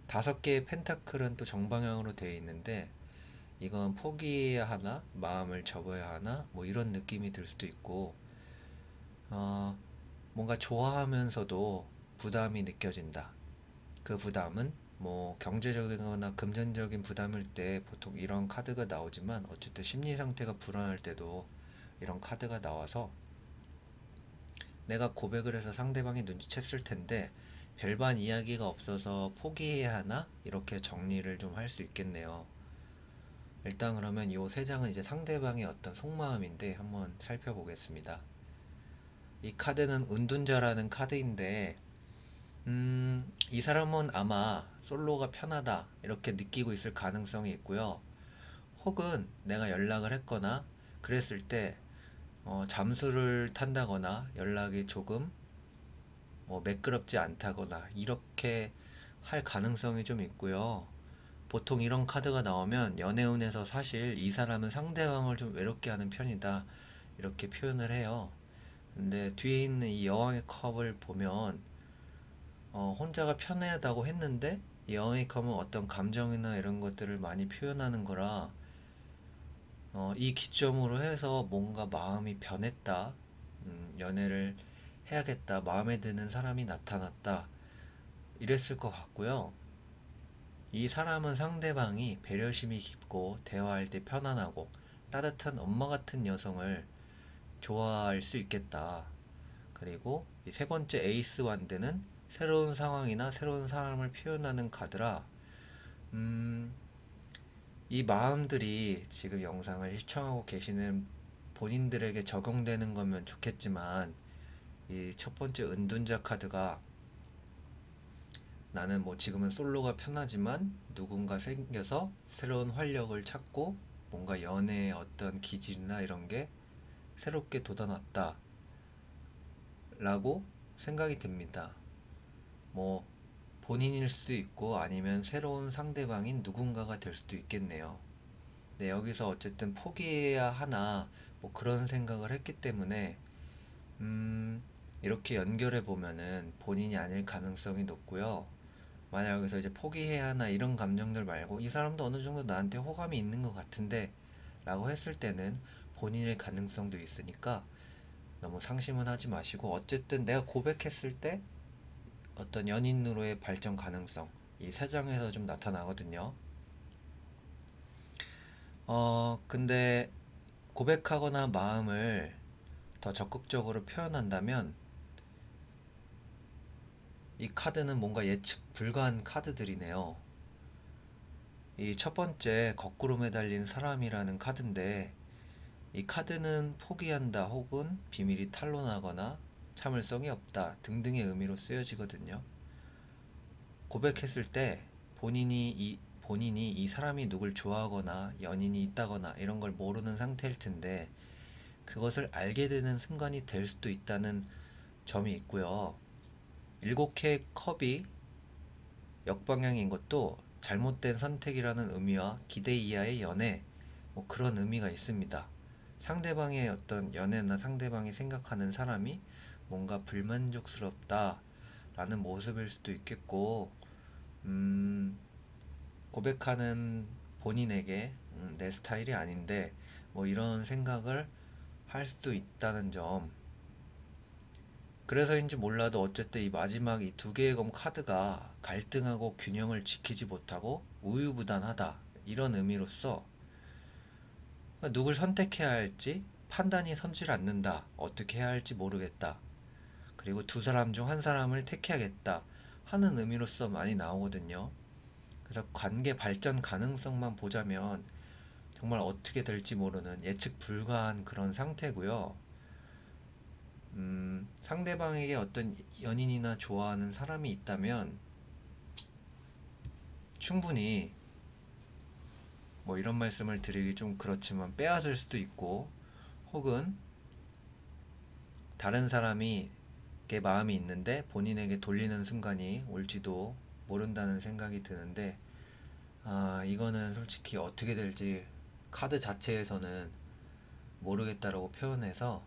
Speaker 1: 5개의 펜타클은 또 정방향으로 되어 있는데 이건 포기해야 하나 마음을 접어야 하나 뭐 이런 느낌이 들 수도 있고, 어, 뭔가 좋아하면서도 부담이 느껴진다. 그 부담은 뭐 경제적이거나 금전적인 부담일 때 보통 이런 카드가 나오지만, 어쨌든 심리 상태가 불안할 때도 이런 카드가 나와서 내가 고백을 해서 상대방이 눈치챘을 텐데 별반 이야기가 없어서 포기해야 하나 이렇게 정리를 좀 할 수 있겠네요. 일단 그러면 이 3장은 이제 상대방의 어떤 속마음인데 한번 살펴보겠습니다. 이 카드는 은둔자라는 카드인데, 이 사람은 아마 솔로가 편하다 이렇게 느끼고 있을 가능성이 있고요. 혹은 내가 연락을 했거나 그랬을 때 잠수를 탄다거나 연락이 조금 뭐 매끄럽지 않다거나 이렇게 할 가능성이 좀 있고요. 보통 이런 카드가 나오면 연애운에서 사실 이 사람은 상대방을 좀 외롭게 하는 편이다 이렇게 표현을 해요. 근데 뒤에 있는 이 여왕의 컵을 보면 혼자가 편하다고 했는데 이 여왕의 컵은 어떤 감정이나 이런 것들을 많이 표현하는 거라, 이 기점으로 해서 뭔가 마음이 변했다, 연애를 해야겠다, 마음에 드는 사람이 나타났다 이랬을 것 같고요. 이 사람은 상대방이 배려심이 깊고 대화할 때 편안하고 따뜻한 엄마 같은 여성을 좋아할 수 있겠다. 그리고 이 3번째 에이스 완드는 새로운 상황이나 새로운 사람을 표현하는 카드라, 음, 이 마음들이 지금 영상을 시청하고 계시는 본인들에게 적용되는 거면 좋겠지만, 이 첫 번째 은둔자 카드가 나는 뭐 지금은 솔로가 편하지만 누군가 생겨서 새로운 활력을 찾고 뭔가 연애의 어떤 기질이나 이런 게 새롭게 돋아났다 라고 생각이 듭니다. 뭐 본인일 수도 있고 아니면 새로운 상대방인 누군가가 될 수도 있겠네요. 네, 여기서 어쨌든 포기해야 하나 뭐 그런 생각을 했기 때문에 이렇게 연결해 보면은 본인이 아닐 가능성이 높고요. 만약 여기서 이제 포기해야 하나 이런 감정들 말고 이 사람도 어느 정도 나한테 호감이 있는 것 같은데 라고 했을 때는 본인일 가능성도 있으니까 너무 상심은 하지 마시고, 어쨌든 내가 고백했을 때 어떤 연인으로의 발전 가능성 이 3장에서 좀 나타나거든요. 근데 고백하거나 마음을 더 적극적으로 표현한다면 이 카드는 뭔가 예측 불가한 카드들이네요. 이 첫 번째 거꾸로 매달린 사람이라는 카드인데, 이 카드는 포기한다 혹은 비밀이 탄로나거나 참을성이 없다 등등의 의미로 쓰여지거든요. 고백했을 때 본인이 이 사람이 누굴 좋아하거나 연인이 있다거나 이런 걸 모르는 상태일 텐데 그것을 알게 되는 순간이 될 수도 있다는 점이 있고요. 7개의 컵이 역방향인 것도 잘못된 선택이라는 의미와 기대 이하의 연애 뭐 그런 의미가 있습니다. 상대방의 어떤 연애나 상대방이 생각하는 사람이 뭔가 불만족스럽다 라는 모습일 수도 있겠고, 고백하는 본인에게 내 스타일이 아닌데 뭐 이런 생각을 할 수도 있다는 점. 그래서인지 몰라도 어쨌든 이 마지막 이 2개의 검 카드가 갈등하고 균형을 지키지 못하고 우유부단하다 이런 의미로서 누굴 선택해야 할지 판단이 서질 않는다, 어떻게 해야 할지 모르겠다, 그리고 2사람 중 한 사람을 택해야겠다 하는 의미로서 많이 나오거든요. 그래서 관계 발전 가능성만 보자면 정말 어떻게 될지 모르는 예측 불가한 그런 상태고요. 상대방에게 어떤 연인이나 좋아하는 사람이 있다면 충분히 뭐 이런 말씀을 드리기 좀 그렇지만 빼앗을 수도 있고, 혹은 다른 사람이 게 마음이 있는데 본인에게 돌리는 순간이 올지도 모른다는 생각이 드는데, 이거는 솔직히 어떻게 될지 카드 자체에서는 모르겠다라고 표현해서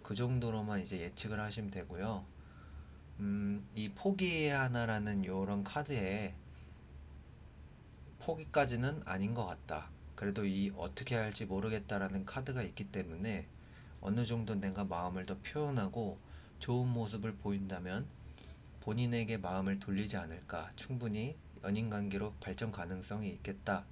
Speaker 1: 그 정도로만 이제 예측을 하시면 되고요. 이 포기의 하나라는 요런 카드에 포기까지는 아닌 것 같다. 그래도 이 어떻게 할지 모르겠다라는 카드가 있기 때문에 어느 정도 내가 마음을 더 표현하고 좋은 모습을 보인다면 본인에게 마음을 돌리지 않을까. 충분히 연인 관계로 발전 가능성이 있겠다라고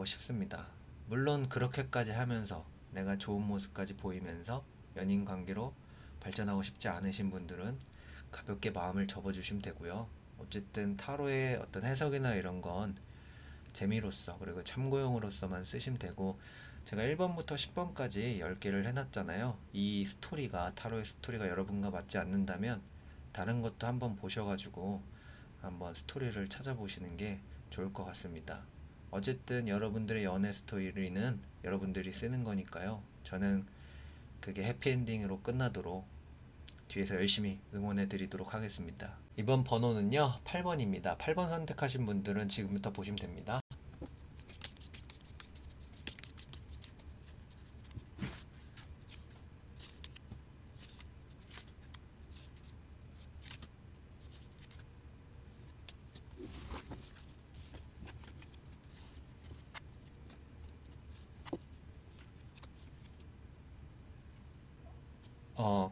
Speaker 1: 싶습니다. 물론 그렇게까지 하면서 내가 좋은 모습까지 보이면서 연인 관계로 발전하고 싶지 않으신 분들은 가볍게 마음을 접어주시면 되고요. 어쨌든 타로의 어떤 해석이나 이런 건 재미로서 그리고 참고용으로서만 쓰시면 되고, 제가 1번부터 10번까지 10개를 해놨잖아요. 이 스토리가 타로의 스토리가 여러분과 맞지 않는다면 다른 것도 한번 보셔가지고 한번 스토리를 찾아보시는 게 좋을 것 같습니다. 어쨌든 여러분들의 연애 스토리는 여러분들이 쓰는 거니까요. 저는 그게 해피엔딩으로 끝나도록 뒤에서 열심히 응원해 드리도록 하겠습니다. 이번 번호는요, 8번입니다. 8번 선택하신 분들은 지금부터 보시면 됩니다.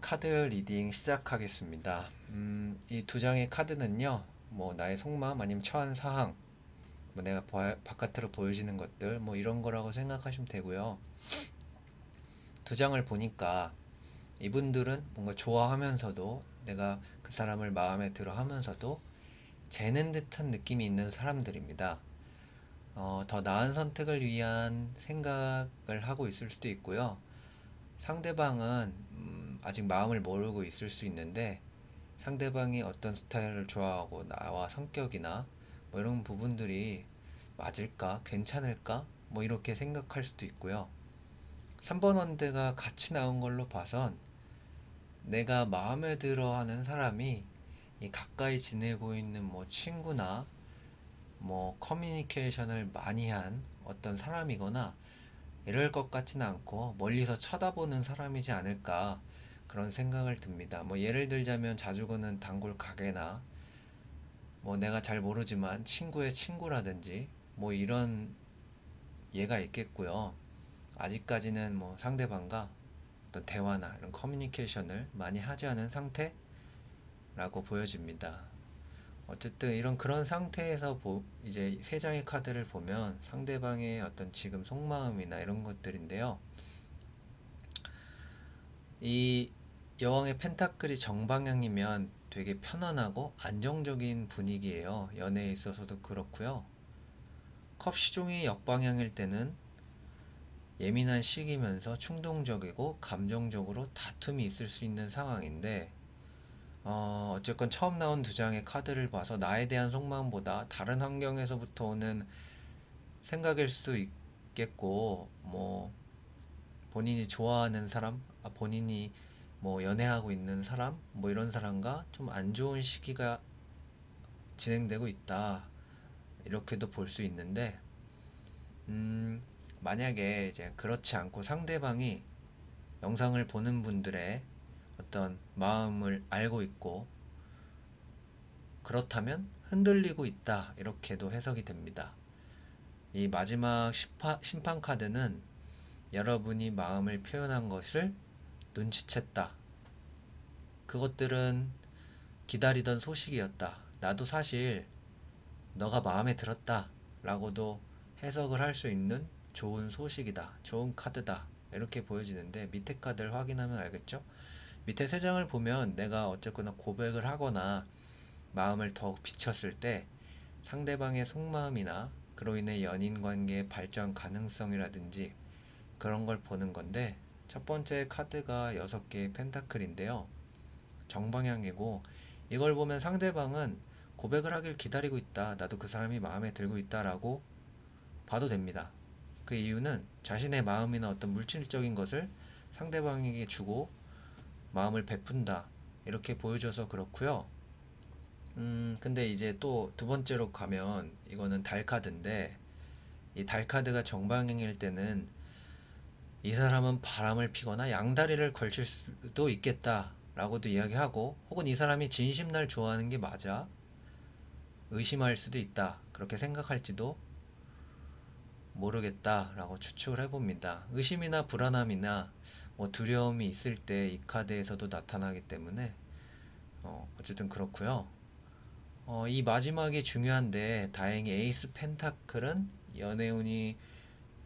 Speaker 1: 카드 리딩 시작하겠습니다. 이 두 장의 카드는요, 뭐 나의 속마음 아니면 처한 사항, 뭐 내가 바깥으로 보여지는 것들, 뭐 이런 거라고 생각하시면 되고요. 두 장을 보니까 이분들은 뭔가 좋아하면서도 내가 그 사람을 마음에 들어 하면서도 재는 듯한 느낌이 있는 사람들입니다. 더 나은 선택을 위한 생각을 하고 있을 수도 있고요. 상대방은 아직 마음을 모르고 있을 수 있는데 상대방이 어떤 스타일을 좋아하고 나와 성격이나 뭐 이런 부분들이 맞을까? 괜찮을까? 뭐 이렇게 생각할 수도 있고요. 3번 원대가 같이 나온 걸로 봐선 내가 마음에 들어 하는 사람이 이 가까이 지내고 있는 뭐 친구나 뭐 커뮤니케이션을 많이 한 어떤 사람이거나 이럴 것 같지는 않고 멀리서 쳐다보는 사람이지 않을까, 그런 생각을 듭니다. 뭐 예를 들자면 자주 가는 단골 가게나 뭐 내가 잘 모르지만 친구의 친구라든지 뭐 이런 예가 있겠고요. 아직까지는 뭐 상대방과 어떤 대화나 이런 커뮤니케이션을 많이 하지 않은 상태라고 보여집니다. 어쨌든 이런 그런 상태에서 이제 세 장의 카드를 보면 상대방의 어떤 지금 속마음이나 이런 것들인데요. 이 여왕의 펜타클이 정방향이면 되게 편안하고 안정적인 분위기예요. 연애에 있어서도 그렇고요. 컵 시종이 역방향일 때는 예민한 시기면서 충동적이고 감정적으로 다툼이 있을 수 있는 상황인데, 어쨌건 처음 나온 두 장의 카드를 봐서 나에 대한 속마음보다 다른 환경에서부터 오는 생각일 수 있겠고, 뭐 본인이 좋아하는 사람, 본인이 뭐 연애하고 있는 사람, 뭐 이런 사람과 좀 안 좋은 시기가 진행되고 있다, 이렇게도 볼 수 있는데, 만약에 이제 그렇지 않고 상대방이 영상을 보는 분들의 어떤 마음을 알고 있고 그렇다면 흔들리고 있다, 이렇게도 해석이 됩니다. 이 마지막 심판 카드는 여러분이 마음을 표현한 것을 눈치챘다. 그것들은 기다리던 소식이었다. 나도 사실 너가 마음에 들었다 라고도 해석을 할 수 있는 좋은 소식이다. 좋은 카드다. 이렇게 보여지는데, 밑에 카드를 확인하면 알겠죠? 밑에 세 장을 보면 내가 어쨌거나 고백을 하거나 마음을 더욱 비쳤을 때 상대방의 속마음이나 그로 인해 연인 관계의 발전 가능성이라든지 그런 걸 보는 건데, 첫 번째 카드가 6개의 펜타클인데요. 정방향이고, 이걸 보면 상대방은 고백을 하길 기다리고 있다. 나도 그 사람이 마음에 들고 있다라고 봐도 됩니다. 그 이유는 자신의 마음이나 어떤 물질적인 것을 상대방에게 주고 마음을 베푼다, 이렇게 보여줘서 그렇고요. 근데 이제 또 두 번째로 가면 이거는 달 카드인데 이 달 카드가 정방향일 때는 이 사람은 바람을 피거나 양다리를 걸칠 수도 있겠다라고도 이야기하고 혹은 이 사람이 진심 날 좋아하는 게 맞아? 의심할 수도 있다. 그렇게 생각할지도 모르겠다라고 추측을 해봅니다. 의심이나 불안함이나 뭐 두려움이 있을 때 이 카드에서도 나타나기 때문에 어쨌든 그렇고요. 이 마지막이 중요한데 다행히 에이스 펜타클은 연애운이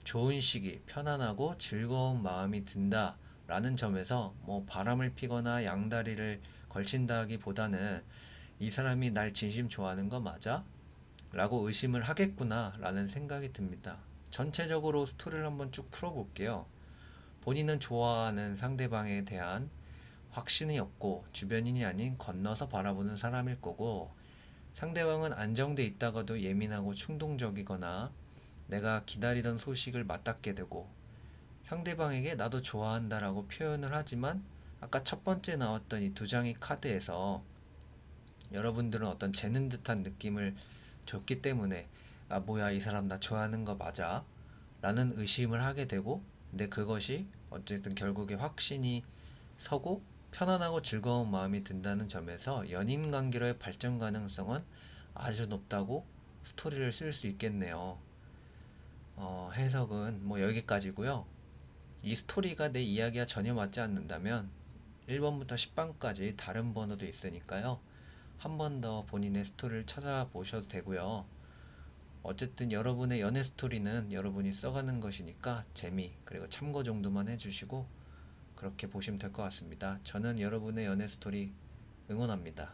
Speaker 1: 좋은 시기, 편안하고 즐거운 마음이 든다 라는 점에서 뭐 바람을 피거나 양다리를 걸친다기보다는 이 사람이 날 진심 좋아하는 거 맞아? 라고 의심을 하겠구나 라는 생각이 듭니다. 전체적으로 스토리를 한번 쭉 풀어볼게요. 본인은 좋아하는 상대방에 대한 확신이 없고 주변인이 아닌 건너서 바라보는 사람일 거고, 상대방은 안정돼 있다가도 예민하고 충동적이거나 내가 기다리던 소식을 맞닿게 되고, 상대방에게 나도 좋아한다라고 표현을 하지만 아까 첫 번째 나왔던 이 두 장의 카드에서 여러분들은 어떤 재는 듯한 느낌을 줬기 때문에 아 뭐야 이 사람 나 좋아하는 거 맞아? 라는 의심을 하게 되고, 근데 그것이 어쨌든 결국에 확신이 서고 편안하고 즐거운 마음이 든다는 점에서 연인 관계로의 발전 가능성은 아주 높다고 스토리를 쓸 수 있겠네요. 해석은 뭐 여기까지고요. 이 스토리가 내 이야기와 전혀 맞지 않는다면 1번부터 10번까지 다른 번호도 있으니까요. 한 번 더 본인의 스토리를 찾아보셔도 되고요. 어쨌든 여러분의 연애 스토리는 여러분이 써가는 것이니까 재미 그리고 참고 정도만 해주시고 그렇게 보시면 될 것 같습니다. 저는 여러분의 연애 스토리 응원합니다.